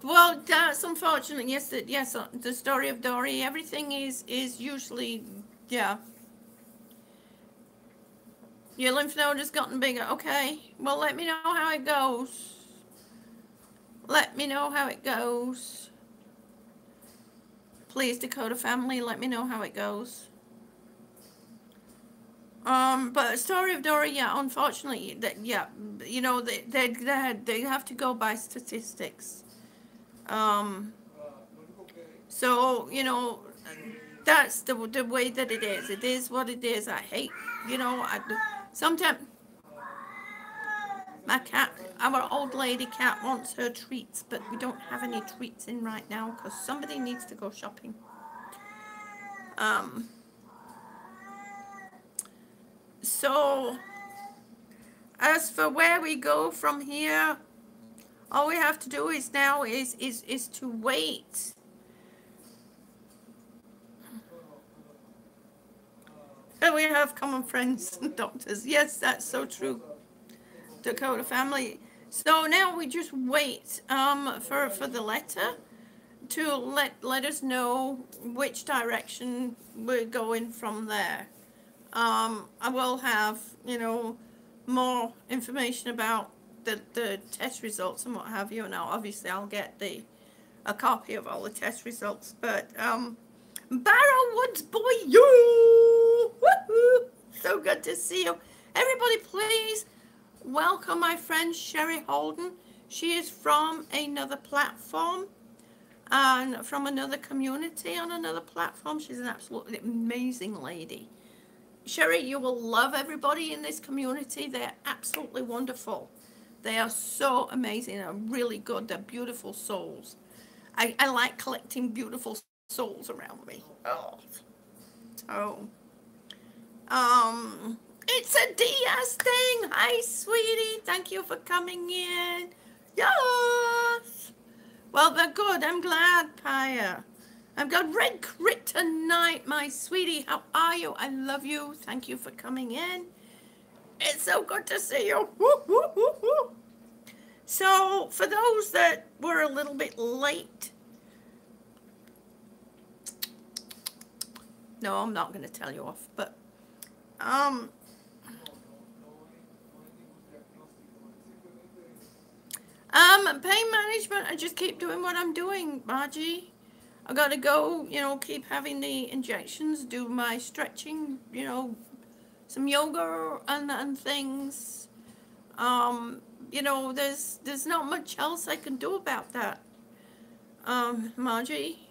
Well, that's unfortunate. Yes, yes. The story of Dory. Everything is usually, yeah. Your lymph node has gotten bigger. Okay. Well, let me know how it goes. Let me know how it goes. Please, Dakota family, let me know how it goes. But story of Dory, yeah, unfortunately, that, yeah, you know, they have to go by statistics. So, you know, that's the way that it is. It is what it is. I hate, you know, sometimes my cat, our old lady cat wants her treats, but we don't have any treats in right now because somebody needs to go shopping. So, as for where we go from here, all we have to do is now is to wait. And we have common friends and doctors. Yes, that's so true. Dakota family. So now we just wait for the letter to let us know which direction we're going from there. I will have, you know, more information about the test results and what have you. Now, obviously, I'll get a copy of all the test results. But Barrowwoods boy, you, woohoo! So good to see you. Everybody, please welcome my friend Sherry Holden. She is from another platform and from another community on another platform. She's an absolutely amazing lady. Sherry, you will love everybody in this community. They're absolutely wonderful. They are so amazing. They're really good. They're beautiful souls. I like collecting beautiful souls around me. Oh. So, it's a DS thing. Hi, sweetie. Thank you for coming in. Yes. Well, they're good. I'm glad, Paya. I've got Red Kryptonite, my sweetie. How are you? I love you. Thank you for coming in. It's so good to see you. Woo, woo, woo, woo. So, for those that were a little bit late, no, I'm not going to tell you off, but, pain management, I just keep doing what I'm doing, Margie. I gotta go, you know, keep having the injections, do my stretching, you know, some yoga and things. You know, there's not much else I can do about that, Margie.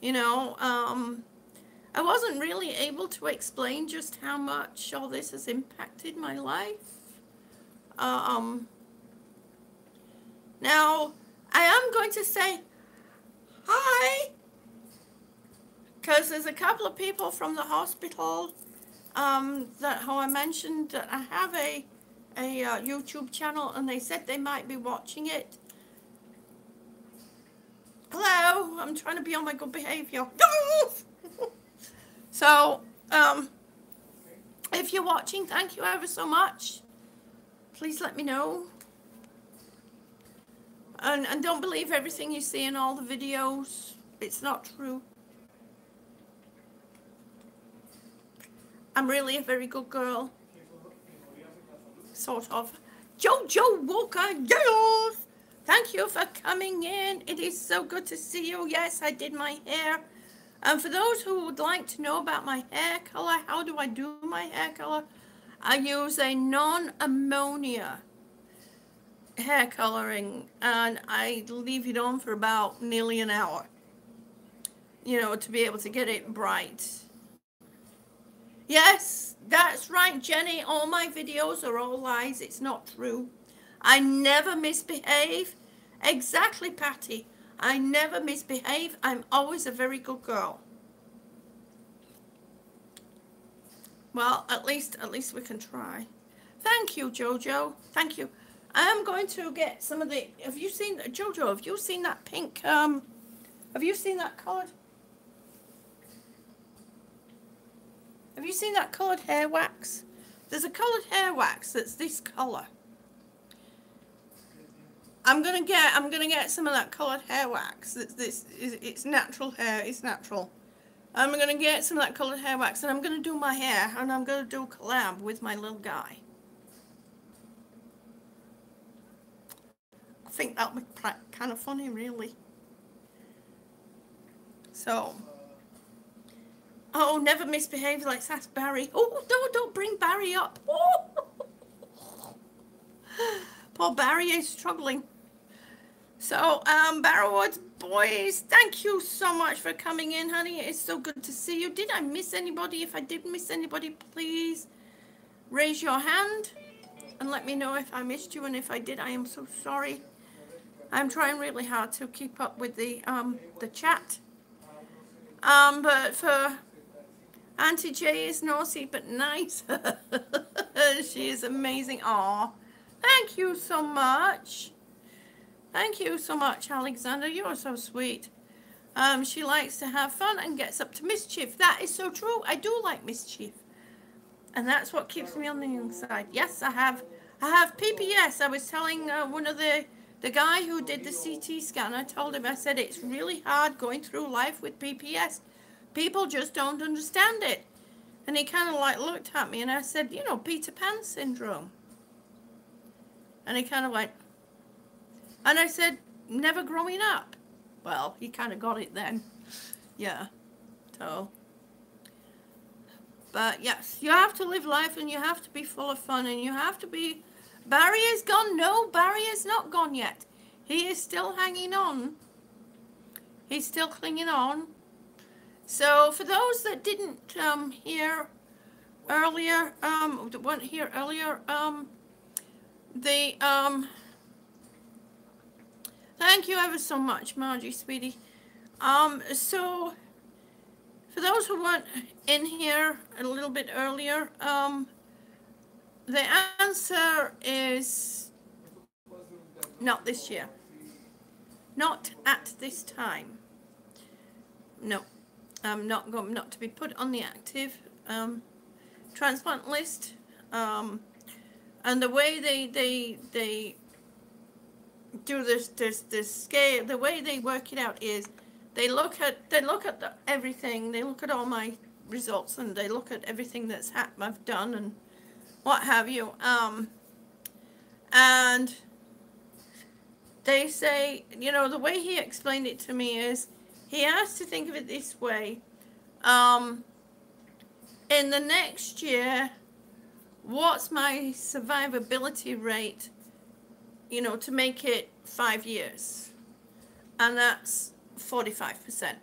You know, I wasn't really able to explain just how much all this has impacted my life. Now, I am going to say hi, because there's a couple of people from the hospital that how I mentioned that I have a YouTube channel, and they said they might be watching it. Hello, I'm trying to be on my good behavior. So, if you're watching, thank you ever so much. Please let me know. And don't believe everything you see in all the videos. It's not true. I'm really a very good girl. Sort of. Jojo Walker, yes! Thank you for coming in. It is so good to see you. Yes, I did my hair. And for those who would like to know about my hair color, how do I do my hair color? I use a non-ammonia hair coloring, and I leave it on for about nearly an hour, you know, to be able to get it bright. Yes, that's right, Jenny. All my videos are all lies. It's not true. I never misbehave. Exactly, Patty. I never misbehave. I'm always a very good girl. Well, at least we can try. Thank you, Jojo. Thank you. I'm going to get some of the, have you seen, Jojo, have you seen that pink, have you seen that card? Have you seen that coloured hair wax? There's a coloured hair wax that's this colour. I'm gonna get some of that coloured hair wax. It's natural hair. It's natural. I'm gonna get some of that coloured hair wax, and I'm gonna do my hair, and I'm gonna do a collab with my little guy. I think that would be kind of funny, really. So, oh, never misbehave. Let's ask Barry. Oh, don't bring Barry up. Oh. Poor Barry is struggling. So, Barrowoods boys, thank you so much for coming in, honey. It's so good to see you. Did I miss anybody? If I did miss anybody, please raise your hand and let me know if I missed you. And if I did, I am so sorry. I'm trying really hard to keep up with the chat. But for Auntie J is naughty but nice. She is amazing. Aw, thank you so much. Thank you so much, Alexander. You are so sweet. She likes to have fun and gets up to mischief. That is so true. I do like mischief. And that's what keeps me on the inside. Yes, I have PPS. I was telling one of the guy who did the CT scan, I told him, I said, it's really hard going through life with PPS. People just don't understand it. And he kind of like looked at me and I said, you know, Peter Pan syndrome. And he kind of went, and I said, never growing up. Well, he kind of got it then. Yeah. So. But yes, you have to live life and you have to be full of fun and you have to be... Barry is gone. No, Barry is not gone yet. He is still hanging on. He's still clinging on. So for those that didn't hear earlier, weren't here earlier, thank you ever so much, Margie, sweetie. So, for those who weren't in here a little bit earlier, the answer is not this year. Not at this time. No, not to be put on the active transplant list. And the way they do this scale, the way they work it out is they look at everything. They look at all my results and they look at everything that's I've done and what have you. And they say, you know, the way he explained it to me is he has to think of it this way. In the next year, what's my survivability rate, you know, to make it 5 years? And that's 45%.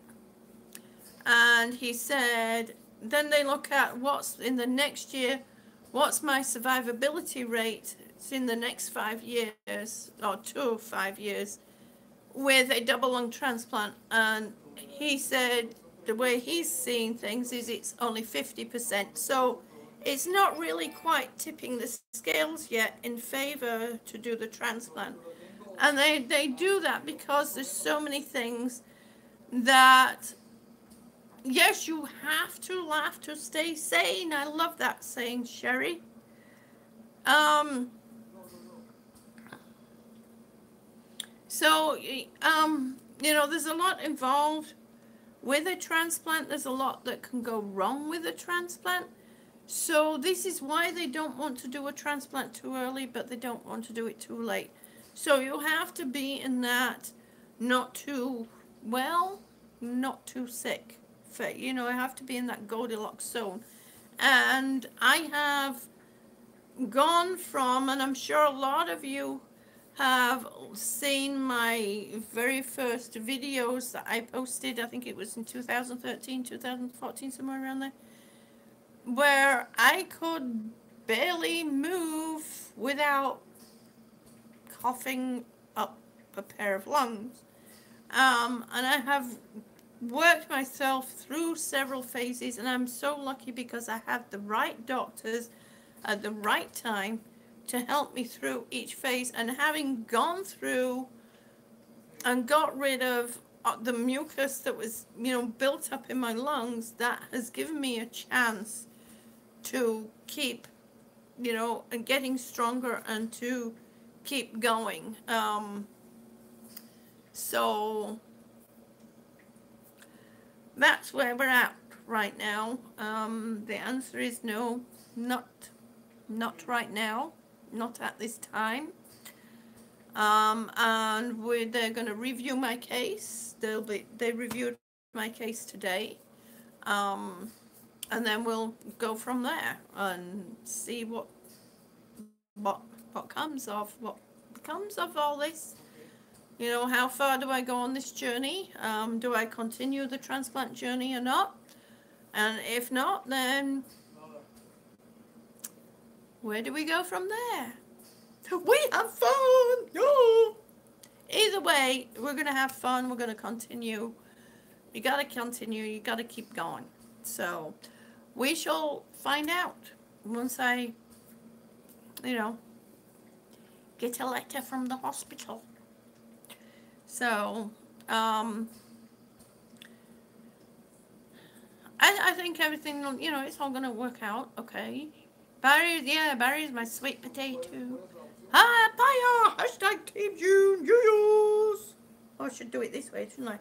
And he said, then they look at what's in the next year, what's my survivability rate in the next 5 years, or 5 years, with a double lung transplant. And he said the way he's seeing things is it's only 50%. So it's not really quite tipping the scales yet in favor to do the transplant. And they do that because there's so many things that, yes, you have to laugh to stay sane. I love that saying, Sherry. So, you know, there's a lot involved with a transplant. There's a lot that can go wrong with a transplant. So this is why they don't want to do a transplant too early, but they don't want to do it too late. So you have to be in that not too well, not too sick. You know, I have to be in that Goldilocks zone. And I have gone from, and I'm sure a lot of you have seen my very first videos that I posted, I think it was in 2013, 2014, somewhere around there, where I could barely move without coughing up a pair of lungs. And I have worked myself through several phases, and I'm so lucky because I have the right doctors at the right time to help me through each phase. And having gone through and got rid of the mucus that was, you know, built up in my lungs, that has given me a chance to keep, you know, and getting stronger and to keep going. So that's where we're at right now. The answer is no, not right now, not at this time. And they're going to review my case. They reviewed my case today. And then we'll go from there and see what comes of all this. You know, how far do I go on this journey? Do I continue the transplant journey or not? And if not, then where do we go from there? We have fun! No! Either way, we're going to have fun. We're going to continue. You got to continue. You got to keep going. So we shall find out once I, you know, get a letter from the hospital. So, I think everything, you know, it's all going to work out, okay. Barry's my sweet potato. Hi, hashtag TEAMJUNE, yo-yos. Oh, I should do it this way, shouldn't I?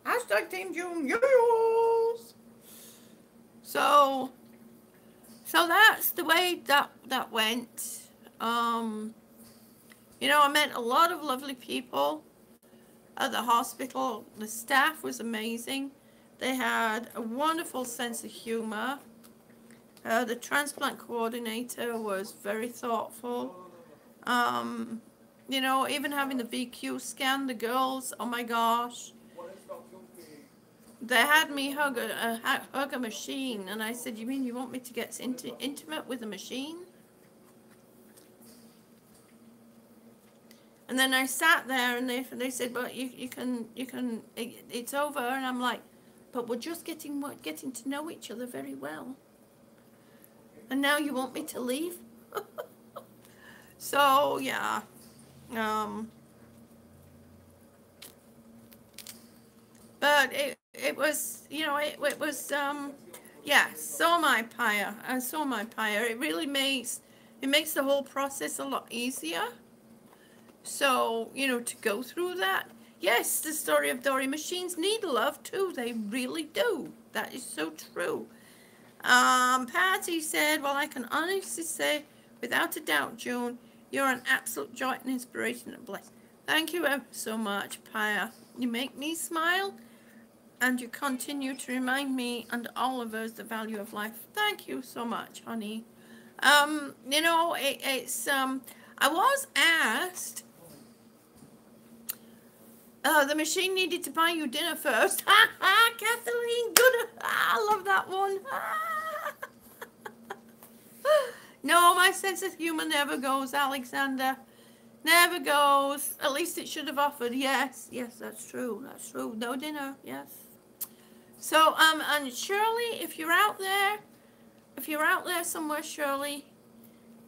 Hashtag TEAMJUNE, yo-yos. So that's the way that went. You know, I met a lot of lovely people at the hospital. The staff was amazing. They had a wonderful sense of humor. The transplant coordinator was very thoughtful. You know, even having the VQ scan, the girls, oh my gosh. They had me hug a machine, and I said, you mean you want me to get intimate with a machine? And then I sat there, and they said, but you can, it's over. And I'm like, but we're just getting to know each other very well. And now you want me to leave? So, yeah. But it was, you know, it was, yeah, so my pyre. It really makes the whole process a lot easier. So, you know, to go through that. Yes, the story of Dory. Machines need love too. They really do. That is so true. Patty said, well, I can honestly say, without a doubt, June, you're an absolute joy and inspiration and bless. Thank you ever so much, Paya. You make me smile, and you continue to remind me and all of us the value of life. Thank you so much, honey. You know, I was asked, the machine needed to buy you dinner first. Ha ha, Kathleen, good. I love that one. No, my sense of humor never goes, Alexander. Never goes. At least it should have offered. Yes, that's true. That's true. No dinner. Yes. So, and Shirley, if you're out there somewhere, Shirley,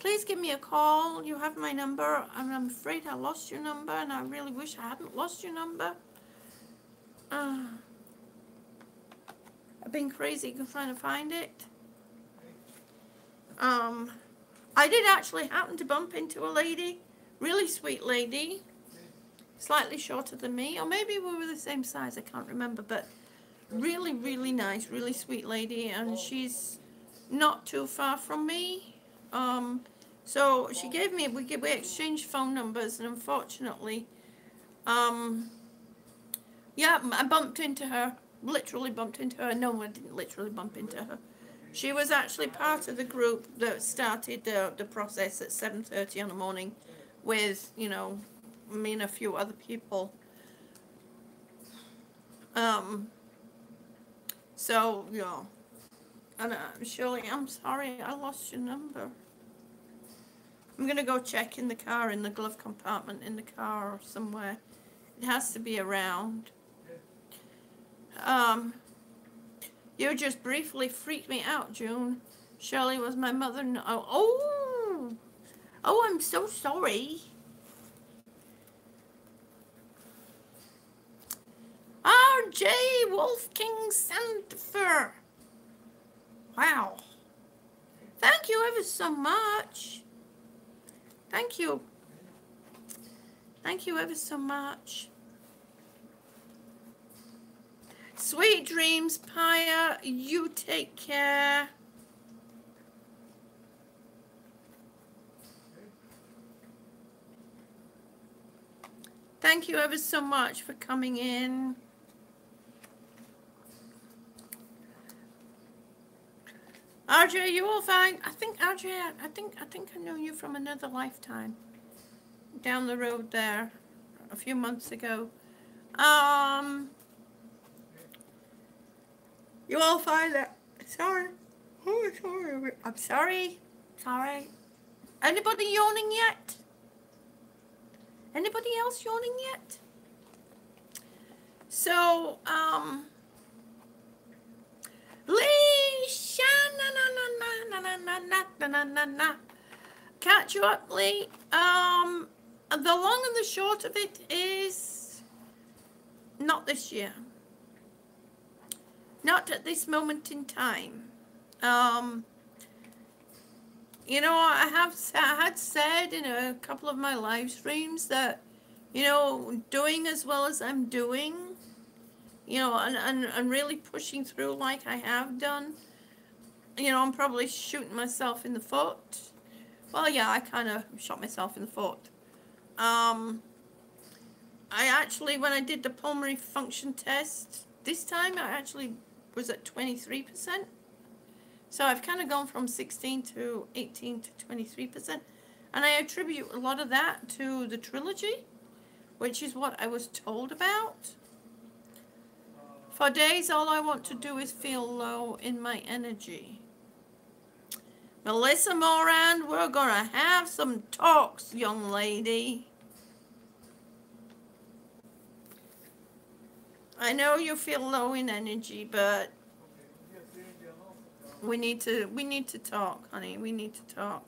please give me a call. You have my number. I'm afraid I lost your number, and I really wish I hadn't lost your number. I've been crazy trying to find it. I did actually happen to bump into a lady, really sweet lady, slightly shorter than me, or maybe we were the same size, I can't remember, but really, really nice, really sweet lady, and she's not too far from me. So she gave me, we exchanged phone numbers, and unfortunately, yeah, I bumped into her, literally bumped into her. No, I didn't literally bump into her. She was actually part of the group that started the process at 7:30 in the morning with, you know, me and a few other people. So, you know, and Shirley, I'm sorry, I lost your number. I'm going to go check in the car, in the glove compartment in the car or somewhere. It has to be around. You just briefly freaked me out, June. Shirley was my mother. Oh, I'm so sorry. R.J. Wolf King Sandifer. Wow. thank you ever so much. Thank you. Thank you ever so much. Sweet dreams, Paya. You take care. Thank you ever so much for coming in. RJ, you all fine? I think RJ, I think I know you from another lifetime. Down the road there, a few months ago. You all fine there? Sorry. Oh, sorry. I'm sorry. Sorry. Anybody yawning yet? Anybody else yawning yet? So, Lee, catch you up, Lee. The long and the short of it is not this year. Not at this moment in time. You know, I had said in a couple of my live streams that, you know, doing as well as I'm doing, you know, and really pushing through like I have done, you know, I'm probably shooting myself in the foot. Well, yeah, I kind of shot myself in the foot. I actually, when I did the pulmonary function test, this time I actually was at 23%. So I've kind of gone from 16 to 18 to 23%. And I attribute a lot of that to the trilogy, which is what I was told about. For days, all I want to do is feel low in my energy. Melissa Morand, we're going to have some talks, young lady. I know you feel low in energy, but we need to talk, honey. We need to talk.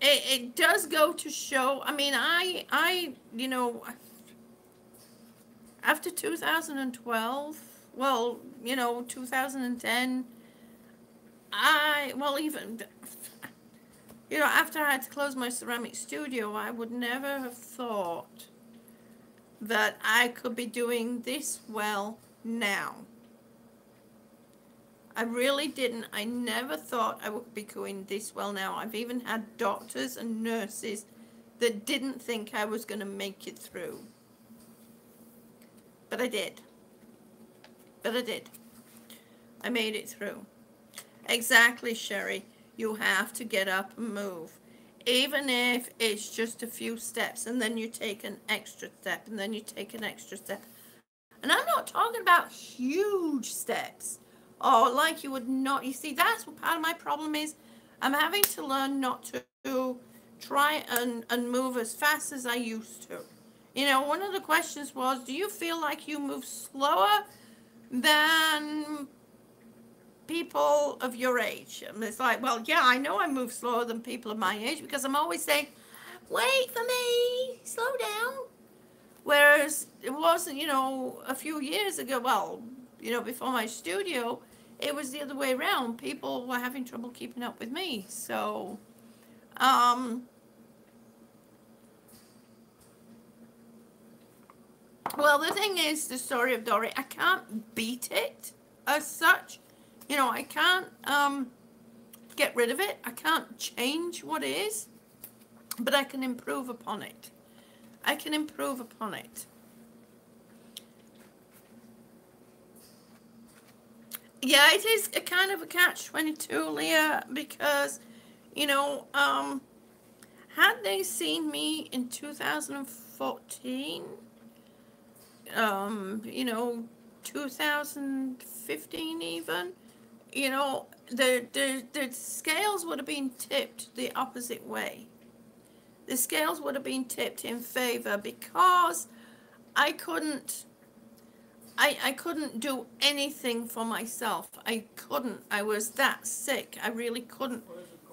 It does go to show, I mean, I you know, after 2012, well, you know, 2010, well, even, you know, after I had to close my ceramic studio, I would never have thought that I could be doing this well now. I really didn't. I never thought I would be doing this well now. I've even had doctors and nurses that didn't think I was going to make it through. But I did. But I did. I made it through. Exactly, Sherry. You have to get up and move. Even if it's just a few steps, and then you take an extra step, and then you take an extra step. And I'm not talking about huge steps. Oh, like you would not. You see, that's what part of my problem is. I'm having to learn not to try and move as fast as I used to. You know, one of the questions was, do you feel like you move slower than people of your age? And it's like, well, yeah, I know I move slower than people of my age because I'm always saying, wait for me, slow down. Whereas it wasn't, you know, a few years ago, well, you know, before my studio, it was the other way around. People were having trouble keeping up with me. So, well, the thing is, the story of Dory, I can't beat it as such. You know, I can't get rid of it. I can't change what it is, but I can improve upon it. I can improve upon it. Yeah, it is a kind of a catch-22, Leah, because, you know, had they seen me in 2014, you know, 2015 even, you know, the scales would have been tipped the opposite way. The scales would have been tipped in favor because I couldn't do anything for myself. I couldn't. I was that sick. I really couldn't.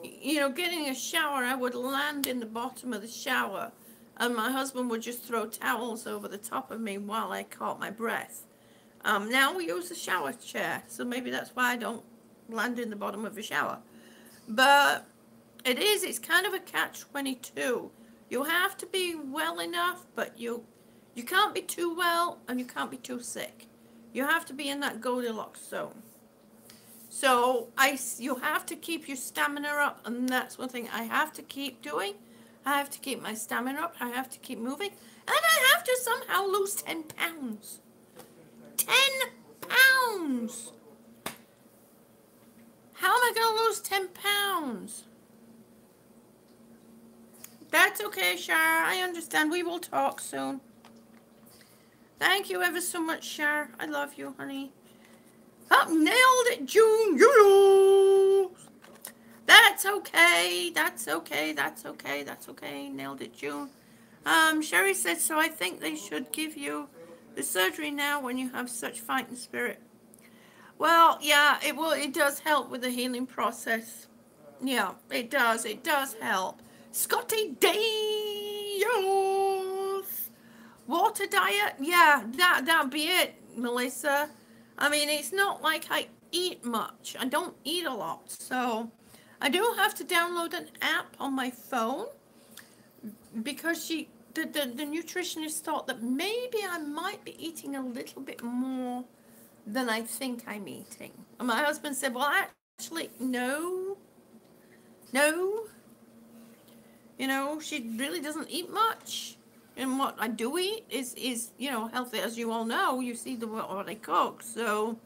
You know, getting a shower, I would land in the bottom of the shower and my husband would just throw towels over the top of me while I caught my breath. Now we use the shower chair, so maybe that's why I don't land in the bottom of a shower. But it's kind of a catch-22. You have to be well enough, but you can't be too well and you can't be too sick. You have to be in that Goldilocks zone. So you have to keep your stamina up, and that's one thing I have to keep doing. I have to keep my stamina up. I have to keep moving, and I have to somehow lose 10 pounds. 10 pounds! How am I going to lose 10 pounds? That's okay, Shar. I understand. We will talk soon. Thank you ever so much, Shar. I love you, honey. Oh, nailed it, June. You know. That's okay. That's okay. That's okay. That's okay. Nailed it, June. Sherry said, so I think they should give you the surgery now when you have such fighting spirit. Well, yeah, it does help with the healing process. Yeah, it does. It does help. Scotty Day. Water diet? Yeah, that'd be it, Melissa. I mean, it's not like I eat much. I don't eat a lot. So I do have to download an app on my phone because the nutritionist thought that maybe I might be eating a little bit more than I think I'm eating. And my husband said, well, actually, no. You know, she really doesn't eat much. And what I do eat is you know, healthy. As you all know, you see what I cook. So,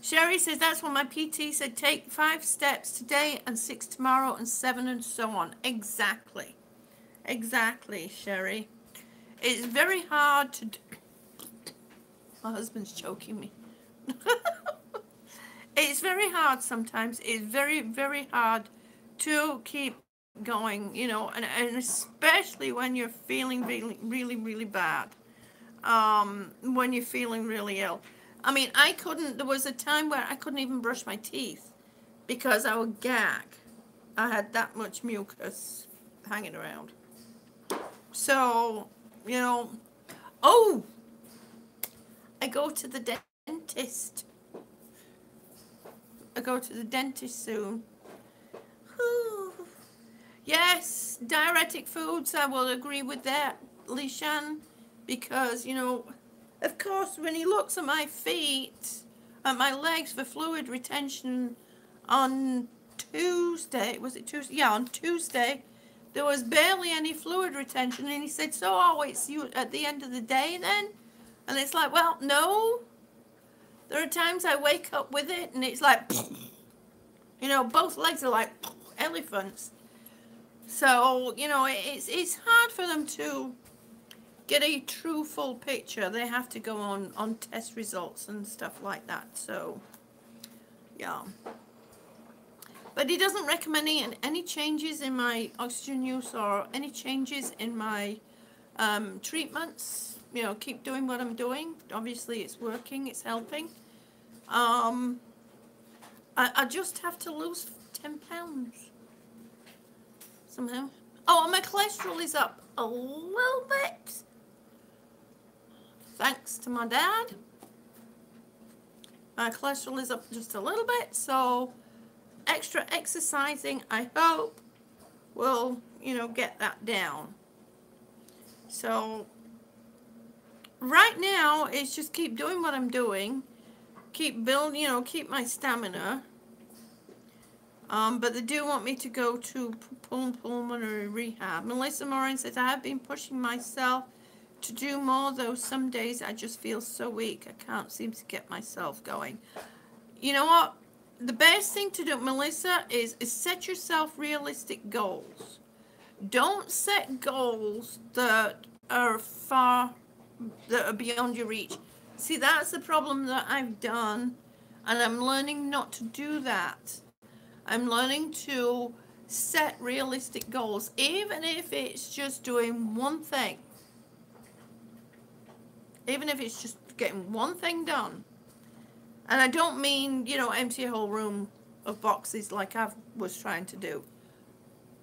Sherry says, that's what my PT said, take 5 steps today and 6 tomorrow and 7 and so on. Exactly. Exactly, Sherry. It's very hard to do. My husband's choking me. It's very hard sometimes. It's very, very hard to keep going, you know, and especially when you're feeling really, really, really bad. When you're feeling really ill. I mean, there was a time where I couldn't even brush my teeth because I would gag. I had that much mucus hanging around. So, you know, I go to the dentist. I go to the dentist soon. Whew. Yes, diuretic foods, I will agree with that, Lishan, because, you know, of course, when he looks at my feet, at my legs for fluid retention on Tuesday, was it Tuesday? Yeah, on Tuesday, there was barely any fluid retention, and he said, so, it's you at the end of the day then? And it's like, well, no. There are times I wake up with it, and it's like, you know, both legs are like elephants. So, you know, it's hard for them to get a true full picture. They have to go on test results and stuff like that. So, yeah. But he doesn't recommend any changes in my oxygen use or any changes in my treatments. You know, keep doing what I'm doing. Obviously, it's working. It's helping. I just have to lose 10 pounds somehow. Oh, and my cholesterol is up a little bit. Thanks to my dad. My cholesterol is up just a little bit. So, extra exercising, I hope, will, you know, get that down. So, right now, it's just keep doing what I'm doing. Keep building, you know, keep my stamina. But they do want me to go to pulmonary rehab. Melissa Moran says, I have been pushing myself to do more, though some days I just feel so weak. I can't seem to get myself going. You know what? The best thing to do, Melissa, is set yourself realistic goals. Don't set goals that are beyond your reach. See, that's the problem that I've done, and I'm learning not to do that. I'm learning to set realistic goals, even if it's just doing one thing. Even if it's just getting one thing done. And I don't mean, you know, empty a whole room of boxes like I was trying to do.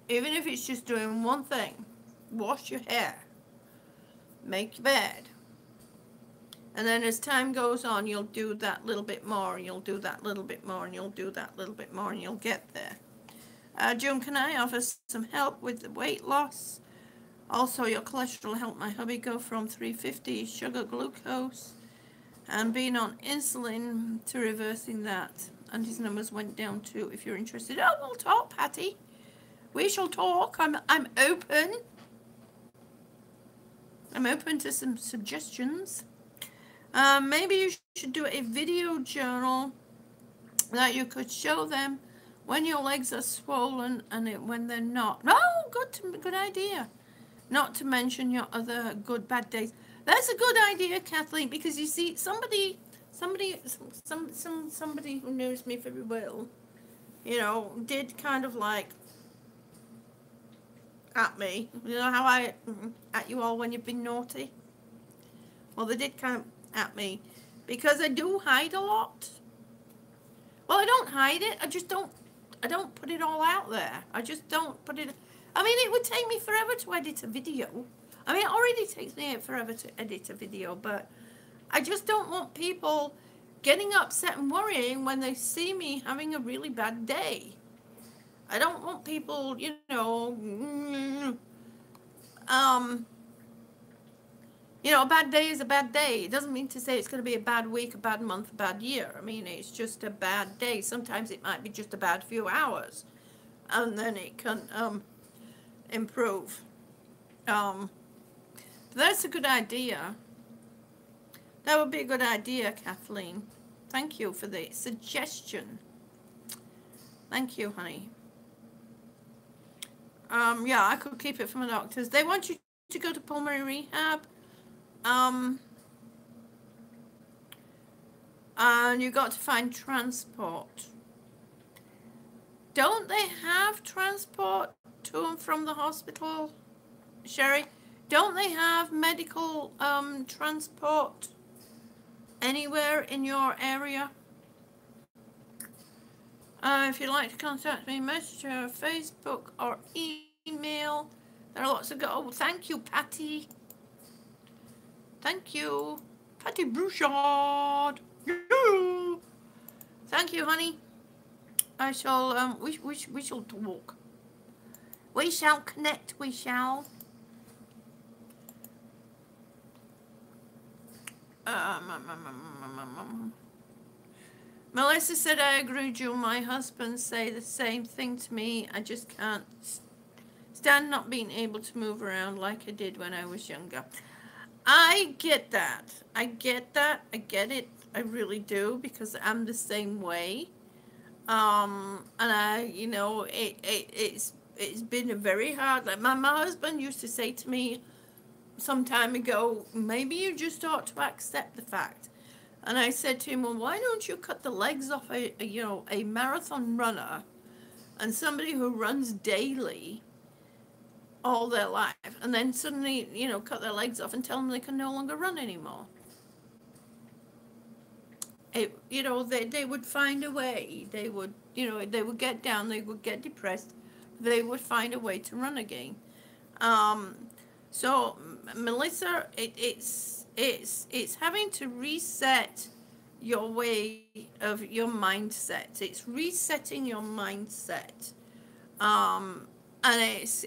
Even if it's just doing one thing. Wash your hair. Make your bed. And then as time goes on, you'll do that little bit more, and you'll do that little bit more, and you'll do that little bit more, and you'll get there. June, can I offer some help with the weight loss? Also, your cholesterol helped my hubby go from 350 sugar glucose and being on insulin to reversing that. And his numbers went down too, if you're interested. Oh, we'll talk, Patty. We shall talk. I'm open. I'm open to some suggestions. Maybe you should do a video journal that you could show them when your legs are swollen and when they're not. Oh, good idea. Not to mention your other good bad days. That's a good idea, Kathleen, because you see, somebody who knows me very well, you know, did kind of like at me. You know how I at you all when you've been naughty? Well, they did kind of at me because I do hide a lot. Well, I don't hide it. I don't put it all out there. I just don't put it. I mean, it would take me forever to edit a video. I mean, it already takes me forever to edit a video, but I just don't want people getting upset and worrying when they see me having a really bad day. I don't want people, you know, a bad day is a bad day. It doesn't mean to say it's going to be a bad week, a bad month, a bad year. I mean, it's just a bad day. Sometimes it might be just a bad few hours, and then it can improve. That's a good idea. That would be a good idea, Kathleen. Thank you for the suggestion. Thank you, honey. Yeah, I could keep it from the doctors. They want you to go to pulmonary rehab. And you got to find transport. Don't they have transport to and from the hospital, Sherry? Don't they have medical transport anywhere in your area? If you'd like to contact me, message or Facebook or email. There are lots of oh, thank you, Patty. Thank you, Patty Brouchard. Thank you, honey. I shall we shall talk. We shall connect. We shall. Melissa said, I agree, June. My husband say the same thing to me. I just can't stand not being able to move around like I did when I was younger. I get that. I get that. I get it. I really do, because I'm the same way. And I, you know, it's been very hard. Like my husband used to say to me some time ago, maybe you just ought to accept the fact. And I said to him, well, why don't you cut the legs off a marathon runner and somebody who runs daily all their life, and then suddenly, you know, cut their legs off and tell them they can no longer run anymore. You know, they would find a way. They would, you know, they would get down, they would get depressed, they would find a way to run again. So Melissa, it's having to reset your way of your mindset. It's resetting your mindset. And it's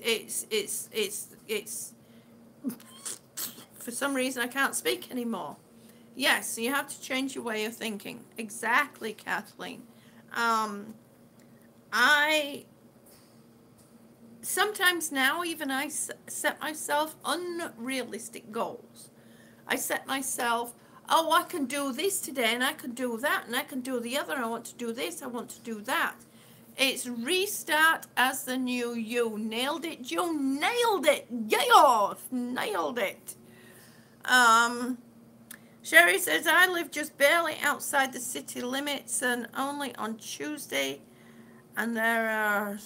for some reason I can't speak anymore. Yes, you have to change your way of thinking. Exactly, Kathleen. I sometimes now even I set myself unrealistic goals. I set myself, oh, I can do this today, and I can do that, and I can do the other. I want to do this, I want to do that. It's restart as the new you. Nailed it, June. Nailed it. Yes, nailed it. Sherry says, I live just barely outside the city limits and only on Tuesday. And there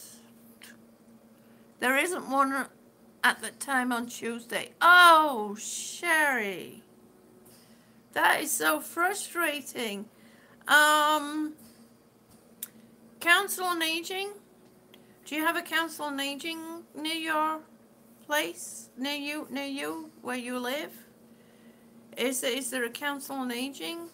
isn't one at the time on Tuesday. Oh, Sherry. That is so frustrating. Council on Aging. Do you have a Council on Aging near your place? Near you, where you live? Is there a council on aging?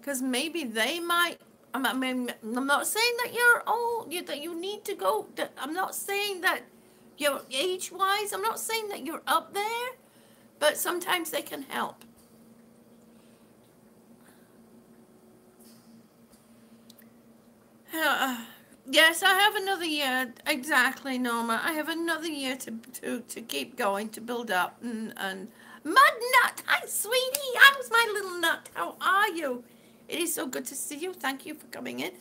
Because maybe they might. I mean, I'm not saying that you're old, that you need to go. I'm not saying that you're age-wise. I'm not saying that you're up there, but sometimes they can help. Yes, I have another year. Exactly, Norma. I have another year to keep going, to build up. And Mud Nut, hi, sweetie. How's my little nut? How are you? It is so good to see you. Thank you for coming in.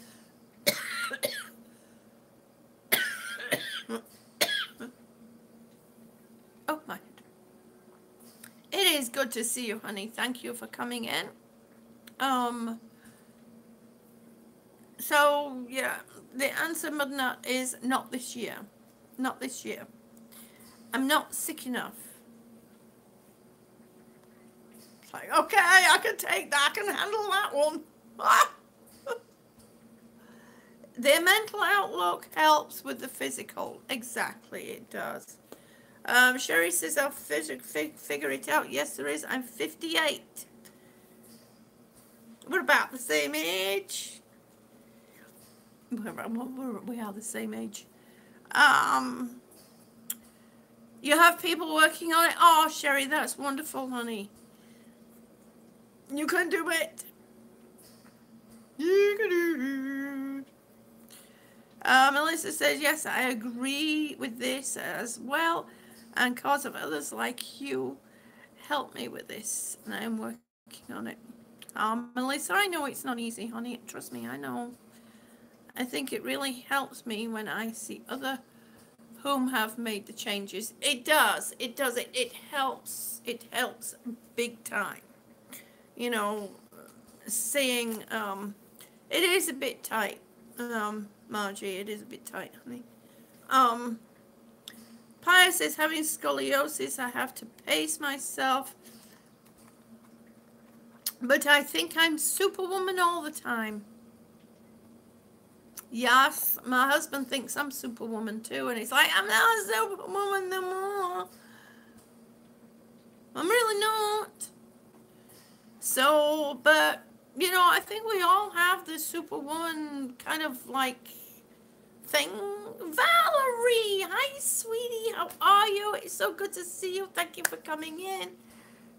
Oh, my. It is good to see you, honey. Thank you for coming in. So, yeah, the answer, Mud Nut, is not this year. Not this year. I'm not sick enough. It's like, okay, I can take that. I can handle that one. Their mental outlook helps with the physical. Exactly, it does. Sherry says, I'll figure it out. Yes, there is. I'm 58. We're about the same age. We are the same age. You have people working on it. Oh, Sherry, that's wonderful, honey. You can do it. You can do it. Melissa says, yes, I agree with this as well. And cause of others like you help me with this. And I'm working on it. Melissa, I know it's not easy, honey. Trust me, I know. I think it really helps me when I see other whom have made the changes. It does. It does. It helps. It helps big time. You know, seeing, it is a bit tight, Margie. It is a bit tight, honey. Pia says, having scoliosis, I have to pace myself. But I think I'm Superwoman all the time. Yes, my husband thinks I'm Superwoman too, and he's like, I'm not a Superwoman no more. I'm really not. So, but, you know, I think we all have this Superwoman kind of like thing. Valerie, hi sweetie, how are you? It's so good to see you. Thank you for coming in.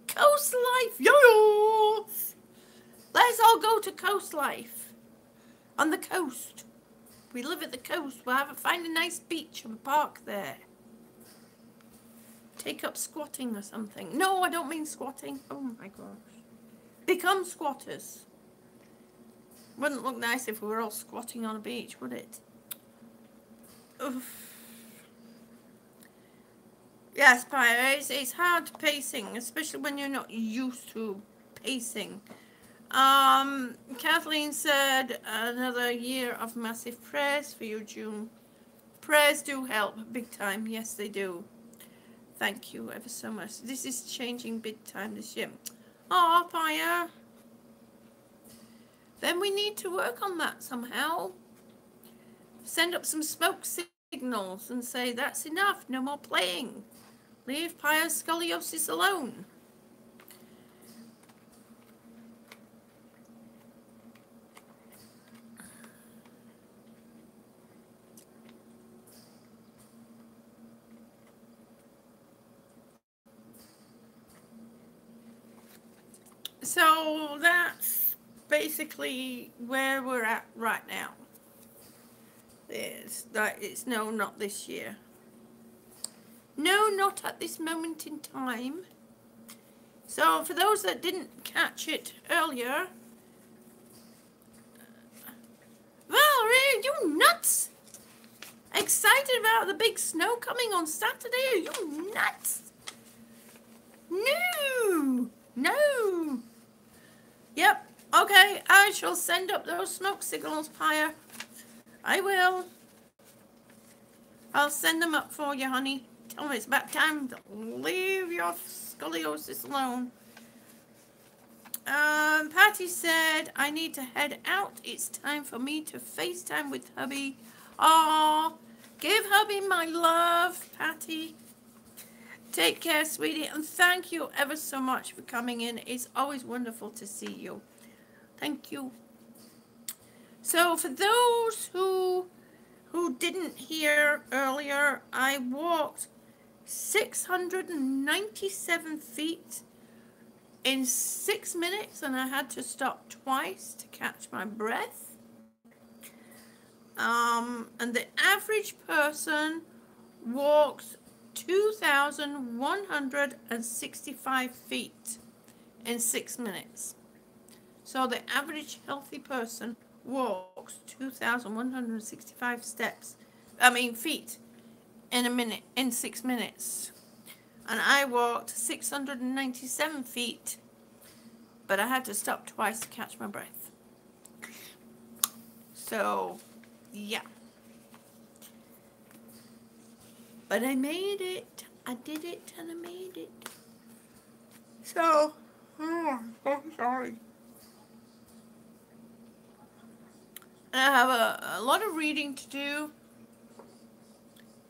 Coast Life, yo! Let's all go to Coast Life. On the coast. We live at the coast. We'll find a nice beach and park there. Take up squatting or something. No, I don't mean squatting. Oh my gosh. Become squatters. Wouldn't look nice if we were all squatting on a beach, would it? Oof. Yes, Pia, it's hard pacing, especially when you're not used to pacing. Kathleen said, another year of massive prayers for you, June. Prayers do help big time. Yes, they do. Thank you ever so much. This is changing big time this year. Oh, Pia. Then we need to work on that somehow. Send up some smoke signals and say, that's enough. No more playing. Leave Pia's scoliosis alone. So that's basically where we're at right now. It's no, not this year. No, not at this moment in time. So for those that didn't catch it earlier, Valerie, are you nuts? Excited about the big snow coming on Saturday? Are you nuts? No, no. Yep, okay, I shall send up those smoke signals, Pia. I will. I'll send them up for you, honey. Tell me it's about time to leave your scoliosis alone. Patty said, I need to head out. It's time for me to FaceTime with hubby. Aw, give hubby my love, Patty. Take care, sweetie, and thank you ever so much for coming in. It's always wonderful to see you. Thank you. So for those who didn't hear earlier, I walked 697 feet in 6 minutes, and I had to stop twice to catch my breath. And the average person walks 2,165 feet in 6 minutes. So the average healthy person walks 2,165 feet in a minute, in 6 minutes. And I walked 697 feet, but I had to stop twice to catch my breath. So, yeah. But I made it. I did it and I made it. So, I'm sorry. And I have a lot of reading to do.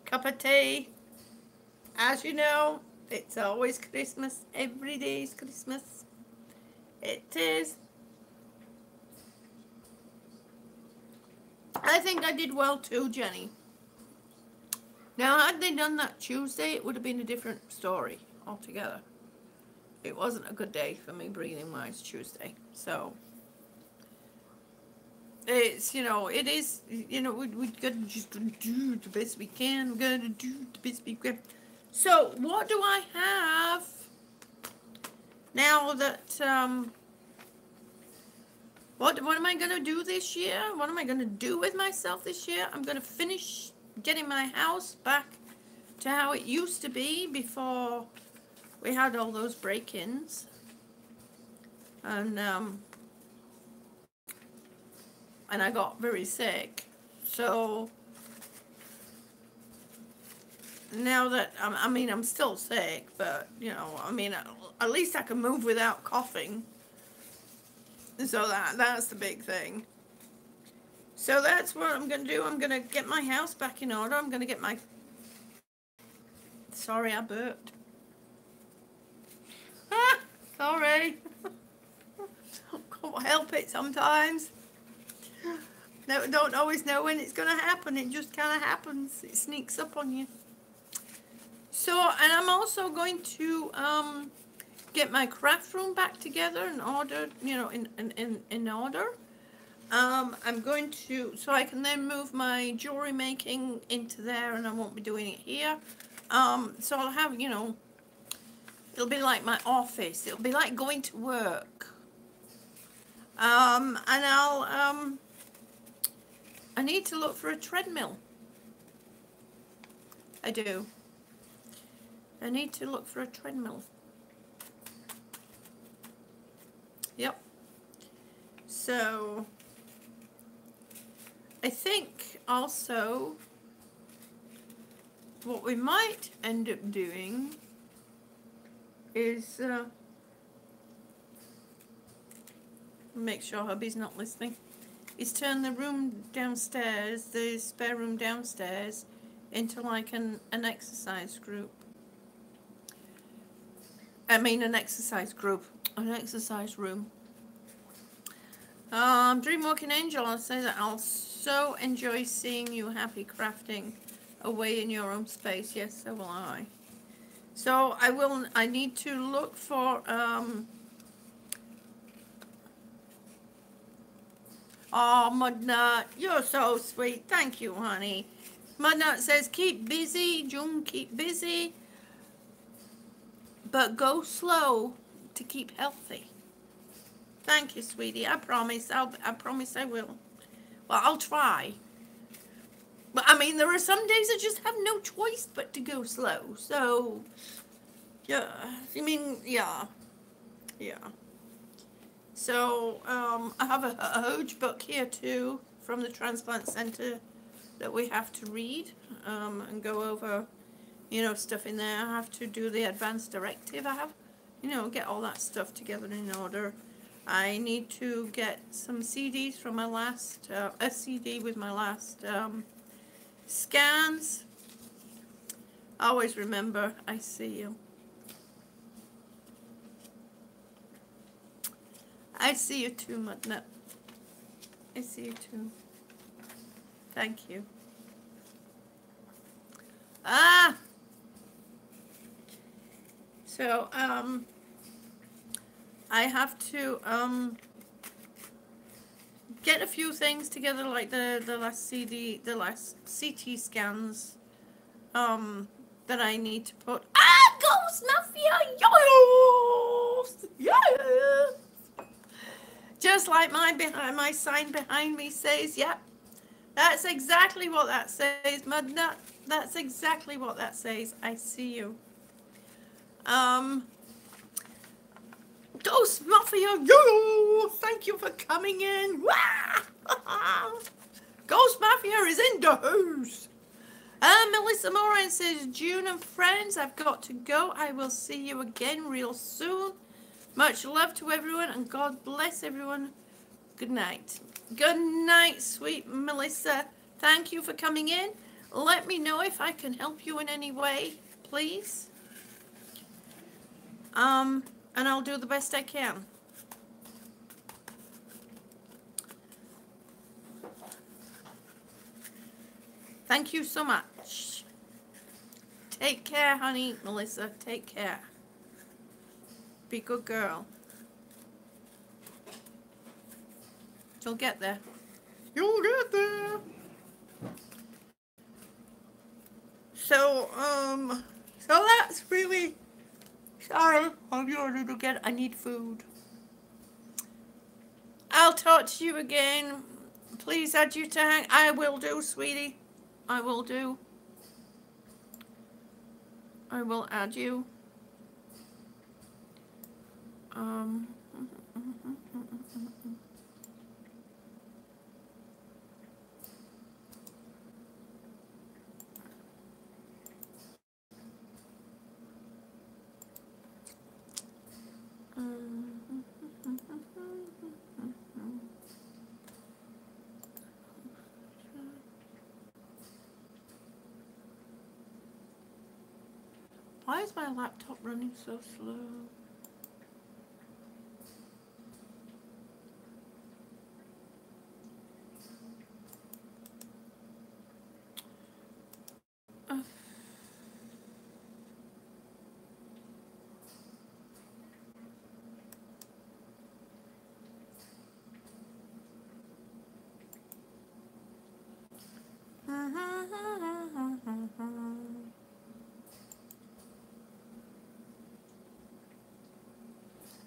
Cup of tea. As you know, it's always Christmas. Every day is Christmas. It is. I think I did well too, Jenny. Now, had they done that Tuesday, it would have been a different story altogether. It wasn't a good day for me breathing-wise Tuesday. So, it's, you know, it is, you know, we got to just do the best we can. We got to do the best we can. So, what do I have now that, what am I going to do this year? What am I going to do with myself this year? I'm going to finish getting my house back to how it used to be before we had all those break-ins. And I got very sick. So now that, I mean, I'm still sick, but, you know, I mean, at least I can move without coughing. So that's the big thing. So that's what I'm going to do. I'm going to get my house back in order. I'm going to get my... Sorry, I burped. Ah, sorry. Can't help it sometimes. No, don't always know when it's going to happen. It just kind of happens. It sneaks up on you. So, and I'm also going to get my craft room back together in order, you know, in order. I'm going to, so I can then move my jewelry making into there, and I won't be doing it here. So I'll have, you know, it'll be like my office. It'll be like going to work. And I need to look for a treadmill. I do. I need to look for a treadmill. Yep. So, I think also what we might end up doing is, make sure hubby's not listening, is turn the room downstairs, the spare room downstairs, into like an exercise group. I mean an exercise group, an exercise room. Dreamwalking Angel, I'll say that I'll so enjoy seeing you happy crafting away in your own space. Yes, so will I. So I need to look for, oh, Mudnut, you're so sweet. Thank you, honey. Mudnut says, keep busy, June, keep busy, but go slow to keep healthy. Thank you, sweetie. I promise. I promise I will. Well, I'll try. But, I mean, there are some days I just have no choice but to go slow. So, yeah. I mean, yeah. Yeah. So, I have a huge book here, too, from the Transplant Center that we have to read and go over, you know, stuff in there. I have to do the advanced directive. I have, you know, get all that stuff together in order. I need to get some CDs from my last, a CD with my last scans. Always remember, I see you. I see you too, Mudnut. I see you too. Thank you. So, I have to, get a few things together, like the last CT scans, that I need to put. Ghost Mafia! Yes! Yes! Just like my sign behind me says, yeah. That's exactly what that says, Mudnut. That's exactly what that says. I see you. Ghost Mafia, yo! Thank you for coming in. Ghost Mafia is in the house. Melissa Moran says, June and friends, I've got to go. I will see you again real soon. Much love to everyone, and God bless everyone. Good night. Good night, sweet Melissa. Thank you for coming in. Let me know if I can help you in any way, please. And I'll do the best I can. Thank you so much. Take care, honey. Melissa, take care. Be a good girl. You'll get there. You'll get there. So that's really... Sorry, I'll order to get... I need food. I'll talk to you again. Please add you to hang. I will do, sweetie. I will do. I will add you. Why is my laptop running so slow?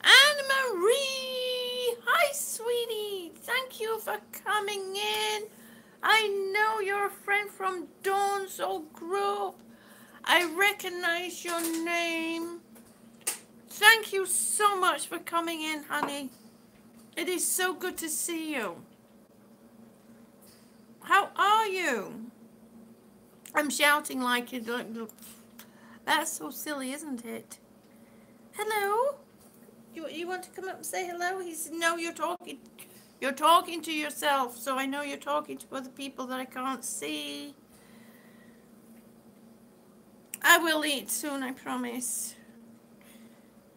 Anne-Marie! Hi, sweetie! Thank you for coming in. I know you're a friend from Dawn's old group. I recognize your name. Thank you so much for coming in, honey. It is so good to see you. How are you? I'm shouting like it. That's so silly, isn't it? Hello? You want to come up and say hello? He said, no, you're talking. You're talking to yourself, so I know you're talking to other people that I can't see. I will eat soon, I promise.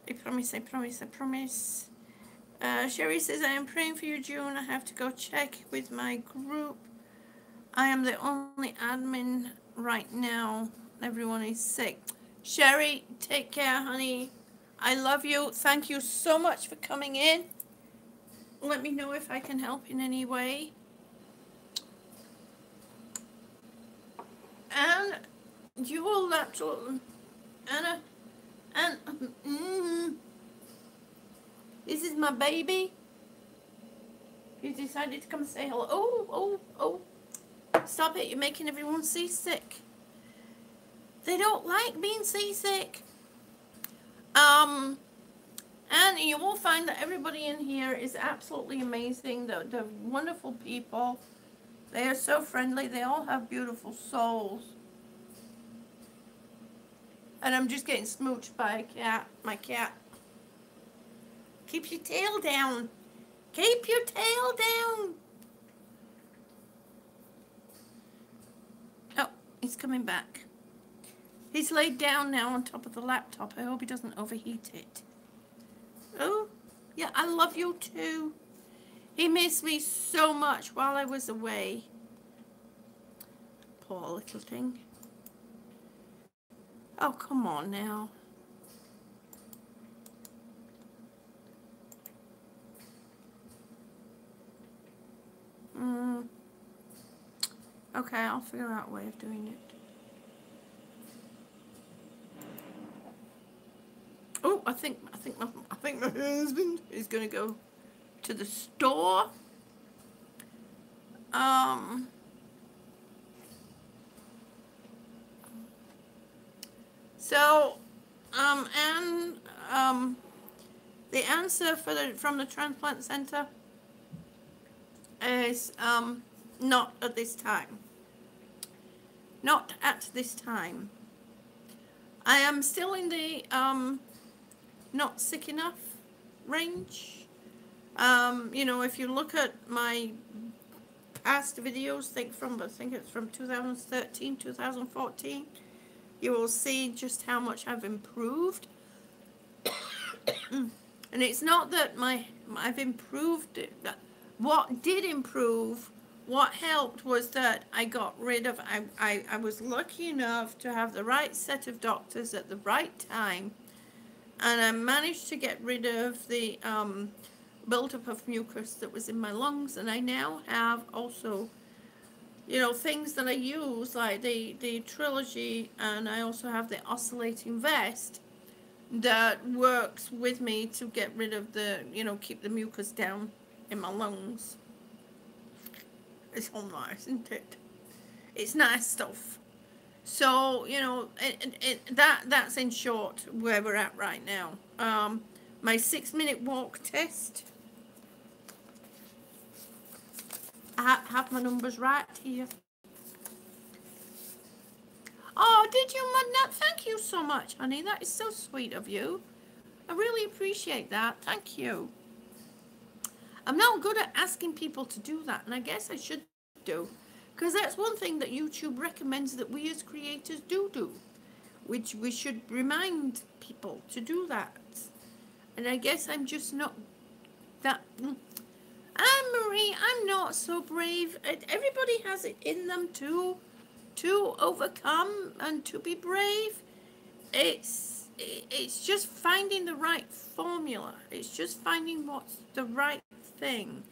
I promise, I promise, I promise. Sherry says, I am praying for you, June. I have to go check with my group. I am the only admin right now. Everyone is sick. Sherry, take care, honey. I love you. Thank you so much for coming in. Let me know if I can help in any way. And your laptop, Anna, and this is my baby. You decided to come and say hello. Oh. Stop it, you're making everyone seasick. They don't like being seasick. And you will find that everybody in here is absolutely amazing. They're wonderful people. They are so friendly. They all have beautiful souls. And I'm just getting smooched by a cat. My cat. Keep your tail down. Keep your tail down. Oh, he's coming back. He's laid down now on top of the laptop. I hope he doesn't overheat it. Oh, yeah, I love you too. He missed me so much while I was away. Poor little thing. Oh, come on now. Okay, I'll figure out a way of doing it. Oh, I think my husband is gonna go to the store. So, and the answer from the transplant center is not at this time. Not at this time. I am still in the not sick enough range. You know, if you look at my past videos, I think it's from 2013, 2014, you will see just how much I've improved. And it's not that I've improved it. What did improve, what helped was that I got rid of, I was lucky enough to have the right set of doctors at the right time, and I managed to get rid of the buildup of mucus that was in my lungs, and I now have also, you know, things that I use like the Trilogy, and I also have the oscillating vest that works with me to get rid of the, you know, keep the mucus down in my lungs. It's all nice, isn't it? It's nice stuff. So, you know, that's in short where we're at right now. My 6-minute walk test, I have my numbers right here. Oh, did you, Madnat? Thank you so much, honey. That is so sweet of you. I really appreciate that. Thank you. I'm not good at asking people to do that, and I guess I should do, because that's one thing that YouTube recommends that we as creators do, which we should remind people to do that. And I guess I'm just not that. Anne-Marie, I'm not so brave. Everybody has it in them to overcome and to be brave. It's just finding the right formula. It's just finding what's the right thing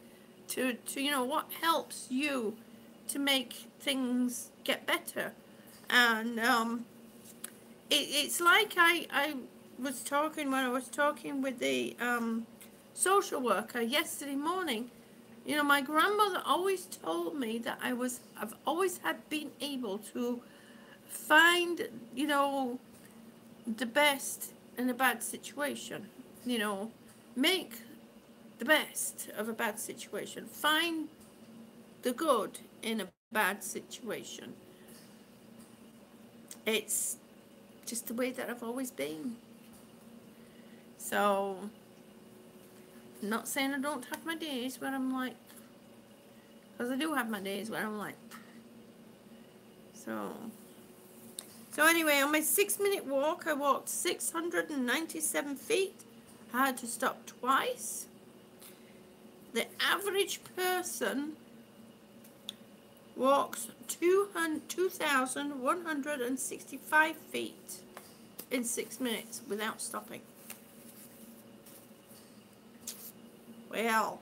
to you know, what helps you to make things get better. And it's like I was talking when I was talking with the social worker yesterday morning. You know, my grandmother always told me that I've always been able to find, you know, the best in a bad situation. You know, make the best of a bad situation. Find the good in a bad situation. It's just the way that I've always been. So, I'm not saying I don't have my days where I'm like, because I do have my days where I'm like, so anyway, on my 6-minute walk, I walked 697 feet. I had to stop twice. The average person walks 2,165 feet in 6 minutes without stopping. Well,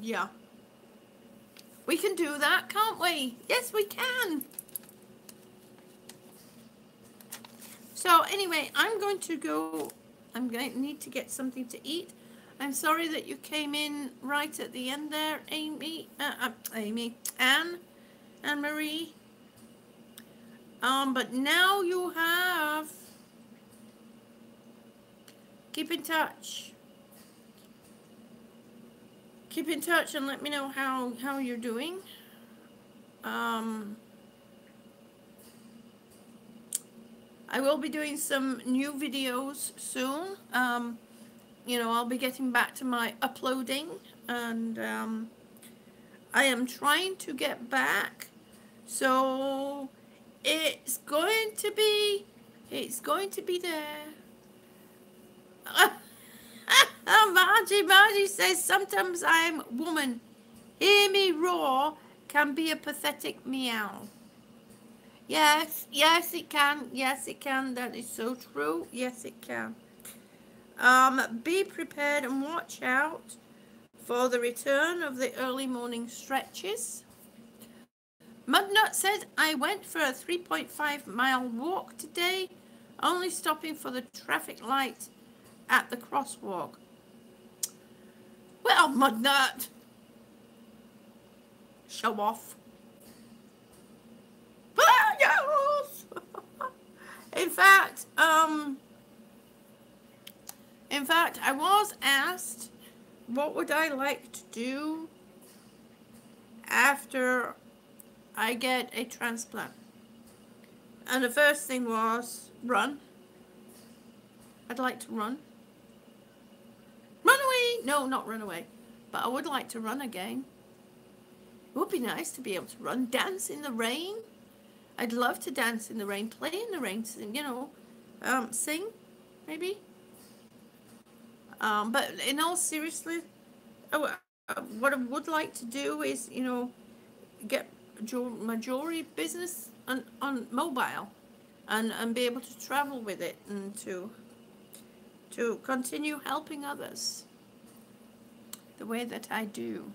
yeah. We can do that, can't we? Yes, we can. So anyway, I'm going to go. I'm going to need to get something to eat. I'm sorry that you came in right at the end there, Anne-Marie. But now you have. Keep in touch. Keep in touch and let me know how you're doing. I will be doing some new videos soon. You know, I'll be getting back to my uploading, and I am trying to get back So it's going to be there. Margie says, sometimes I'm woman. Hear me roar can be a pathetic meow. Yes, yes it can. Yes it can. That is so true. Yes it can. Be prepared and watch out for the return of the early morning stretches. Mudnut said, I went for a 3.5-mile walk today, only stopping for the traffic light at the crosswalk. Well, Mudnut, show off. In fact, I was asked what would I like to do after I get a transplant. And the first thing was run. I'd like to run. Run away! No, not run away. But I would like to run again. It would be nice to be able to run. Dance in the rain. I'd love to dance in the rain, play in the rain, you know, sing, maybe. But in all seriousness, what I would like to do is, you know, get my jewelry business on mobile and be able to travel with it and to continue helping others the way that I do.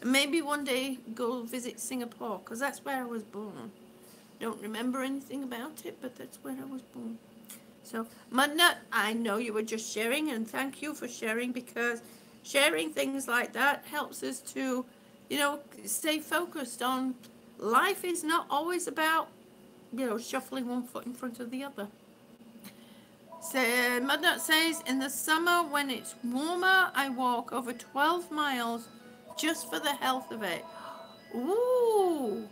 And maybe one day go visit Singapore, because that's where I was born. Don't remember anything about it, but that's where I was born. So, Mudnut, I know you were just sharing, and thank you for sharing, because sharing things like that helps us to, you know, stay focused on life is not always about, you know, shuffling one foot in front of the other. So, Mudnut says, in the summer when it's warmer, I walk over 12 miles just for the health of it. Ooh.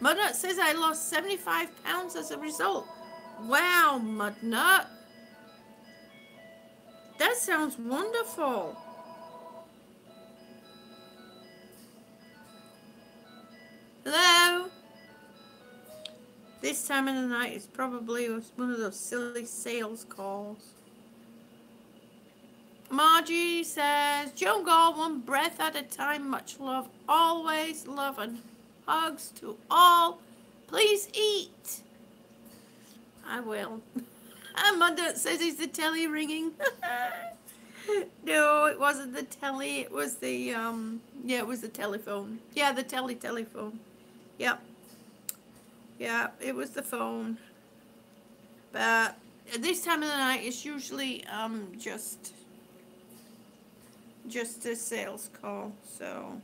Mudnut says I lost 75 pounds as a result. Wow, Mudnut. That sounds wonderful. Hello? This time of the night is probably one of those silly sales calls. Margie says, Joan Gall, one breath at a time, much love, always love and hugs to all. Please eat. I will. And Mother says, is the telly ringing? No, it wasn't the telly, it was the, yeah, it was the telephone. Yeah, the telephone. Yep. Yeah, it was the phone. But at this time of the night, it's usually, just a sales call, so.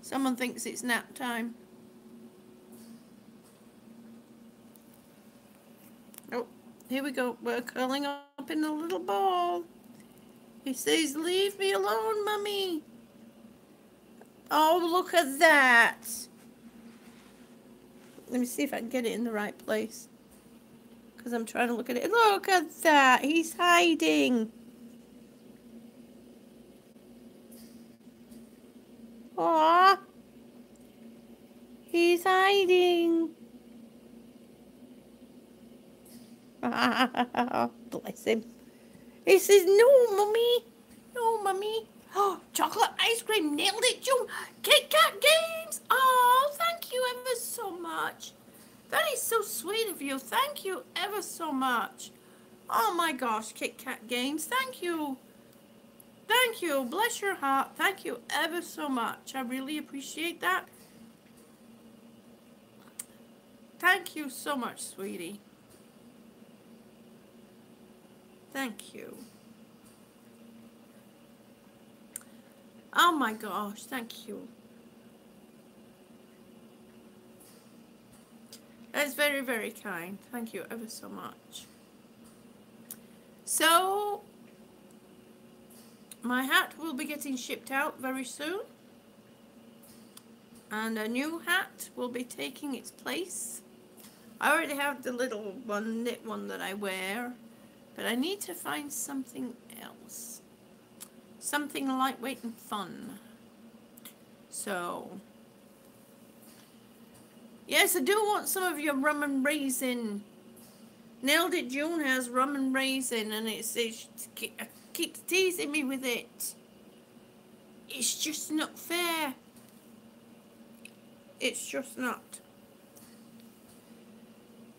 Someone thinks it's nap time. Oh, here we go. We're curling up in a little ball. He says, leave me alone, Mummy. Oh, look at that. Let me see if I can get it in the right place, because I'm trying to look at it. Look at that. He's hiding. Aww. He's hiding. Bless him. He says, no, Mummy. No, Mummy. Oh, chocolate ice cream. Nailed it, June. Kit Kat games. Oh, thank you ever so much. That is so sweet of you. Thank you ever so much. Oh, my gosh, Kit Kat games. Thank you. Thank you. Bless your heart. Thank you ever so much. I really appreciate that. Thank you so much, sweetie. Thank you. Oh my gosh, thank you. That's very, very kind. Thank you ever so much. So, my hat will be getting shipped out very soon. And a new hat will be taking its place. I already have the little one, knit one that I wear, but I need to find something else. Something lightweight and fun. So, yes, I do want some of your rum and raisin. Nailed It June has rum and raisin, and it keeps teasing me with it. It's just not fair. It's just not.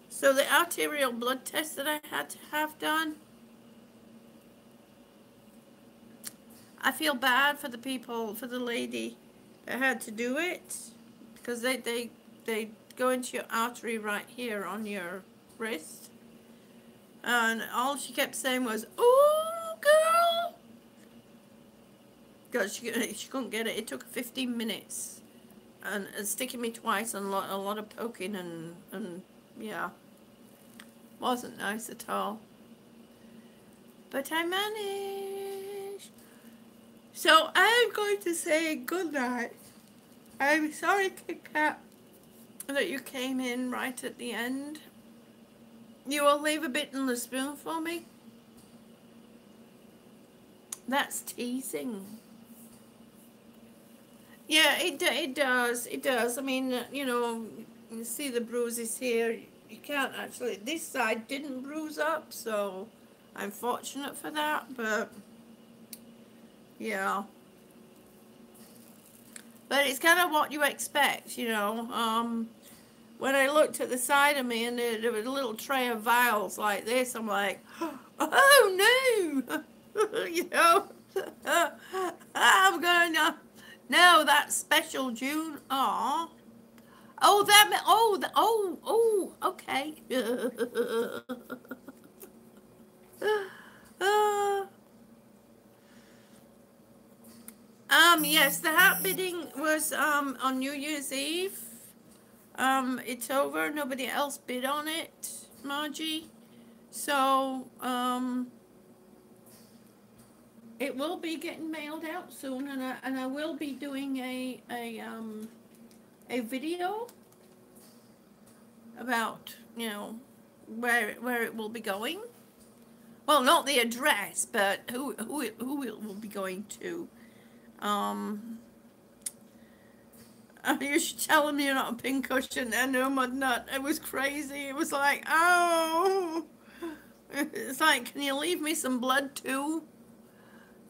So the arterial blood test that I had to have done, I feel bad for the people, for the lady that had to do it, because they go into your artery right here on your wrist, and all she kept saying was, "Oh, girl," because she couldn't get it. It took 15 minutes, and sticking me twice, and a lot of poking, and yeah. Wasn't nice at all. But I managed. So I'm going to say good night. I'm sorry, Kit Kat, that you came in right at the end. You will leave a bit in the spoon for me? That's teasing. Yeah, it does. It does. I mean, you know, you see the bruises here. You can't actually, this side didn't bruise up, so I'm fortunate for that, but yeah. But it's kind of what you expect, you know. When I looked at the side of me and there was a little tray of vials like this, I'm like, oh no, you know, I'm going to, no, that's special, June, aw. Oh, okay. Yes, the hat bidding was on New Year's Eve. It's over. Nobody else bid on it, Margie. So, it will be getting mailed out soon, and I will be doing a video about, you know, where it will be going. Well, not the address, but who it will be going to. You should tell them you're not a pincushion. I know, mud nut. It was crazy. It was like, oh, it's like, can you leave me some blood too?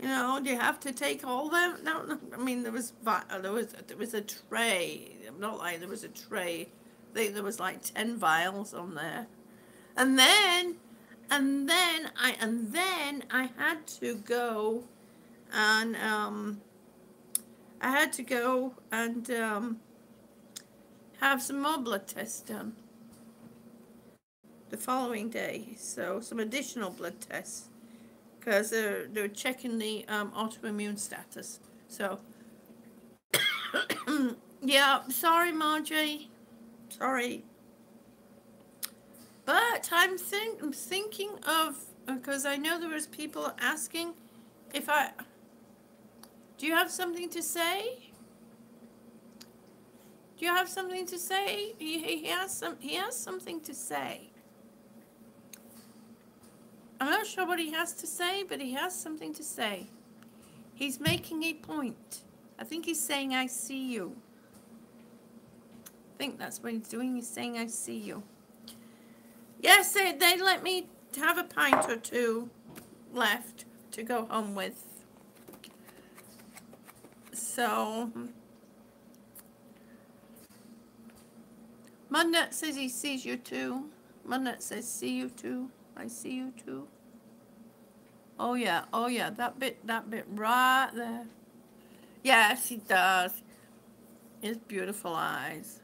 You know, do you have to take all them? No, I mean, there was a tray. I'm not lying, there was a tray. I think there was like 10 vials on there. And then I had to go and have some more blood tests done the following day. So some additional blood tests, because they're checking the autoimmune status. So yeah, sorry, Margie, sorry. But I'm thinking of, because I know there was people asking if do you have something to say? Do you have something to say? He has something to say. I'm not sure what he has to say, but he has something to say. He's making a point. I think he's saying, I see you. I think that's what he's doing. He's saying, I see you. Yes, they let me have a pint or two left to go home with. So, Mudnut says he sees you too. Mudnut says, see you too. I see you too. Oh yeah, that bit right there. Yes, he does. His beautiful eyes.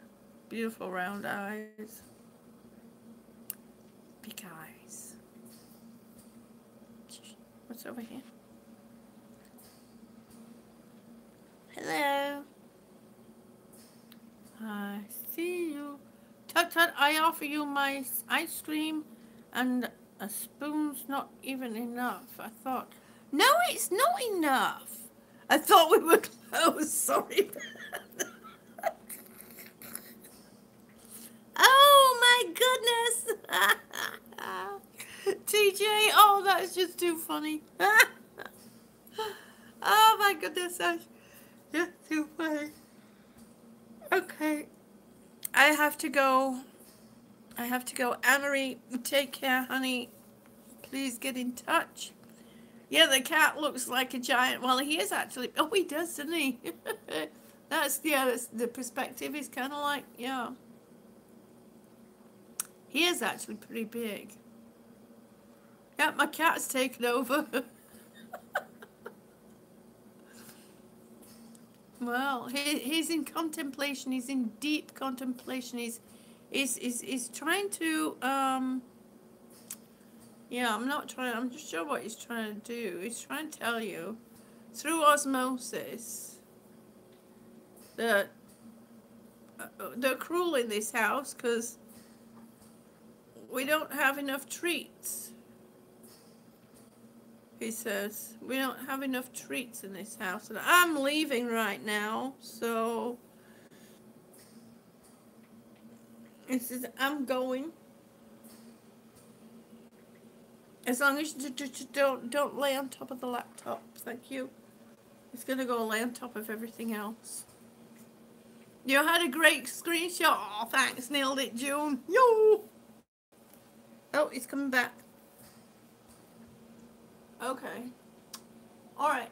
Beautiful round eyes. Big eyes. What's over here? Hello. I see you. Tut tut, I offer you my ice cream, and a spoon's not even enough. I thought, no, it's not enough. I thought we were close. Sorry. Oh my goodness. TJ, oh, that's just too funny. Oh my goodness, that's just too funny. Okay, I have to go. Anne-Marie, take care, honey. Please get in touch. Yeah, the cat looks like a giant. Well, he is actually. Oh, he does, doesn't he? That's the perspective is kind of like, yeah. He is actually pretty big. Yeah, my cat's taken over. Well, he's in contemplation. He's in deep contemplation. He's trying to, yeah, I'm just sure what he's trying to do. He's trying to tell you, through osmosis, that they're cruel in this house because we don't have enough treats. He says, we don't have enough treats in this house. And I'm leaving right now, so he says, I'm going. As long as you don't lay on top of the laptop. Thank you. It's going to go lay on top of everything else. You had a great screenshot. Oh, thanks. Nailed it, June. Yo! Oh, he's coming back. Okay. All right.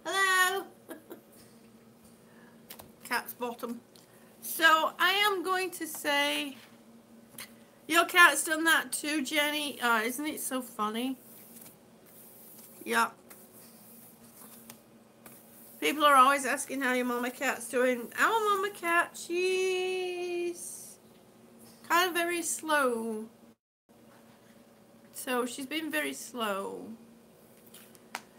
Hello. Cat's bottom. So I am going to say, your cat's done that too, Jenny. Isn't it so funny? Yeah. People are always asking how your mama cat's doing. Our mama cat, she's kind of very slow. So she's been very slow.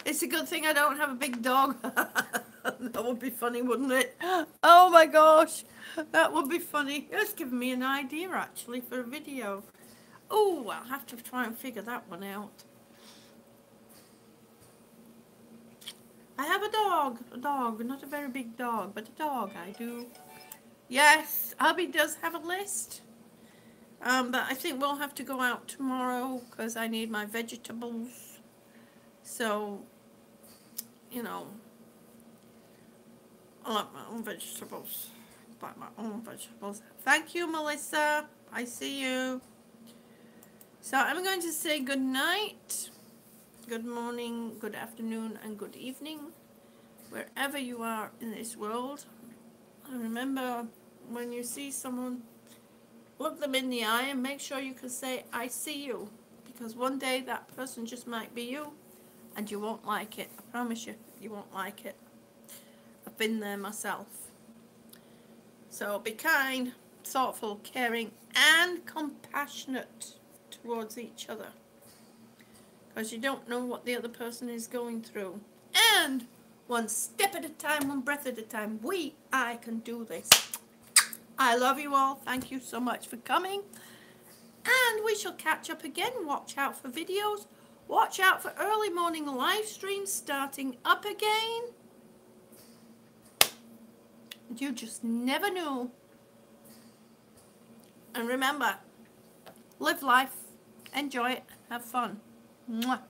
It's a good thing I don't have a big dog. That would be funny, wouldn't it? Oh my gosh, that would be funny. It's given me an idea actually for a video. Oh, I'll have to try and figure that one out. I have a dog, not a very big dog, but a dog I do. Yes, Hubby does have a list. But I think we'll have to go out tomorrow because I need my vegetables. So, you know, I like my own vegetables. Like my own vegetables. Thank you, Melissa. I see you. So I'm going to say good night, good morning, good afternoon, and good evening, wherever you are in this world. And remember, when you see someone, look them in the eye and make sure you can say, I see you. Because one day that person just might be you and you won't like it. I promise you, you won't like it. I've been there myself. So be kind, thoughtful, caring, and compassionate towards each other. Because you don't know what the other person is going through. And one step at a time, one breath at a time, I can do this. I love you all. Thank you so much for coming. And we shall catch up again. Watch out for videos. Watch out for early morning live streams starting up again. You just never know. And remember, live life, enjoy it, have fun. Mwah.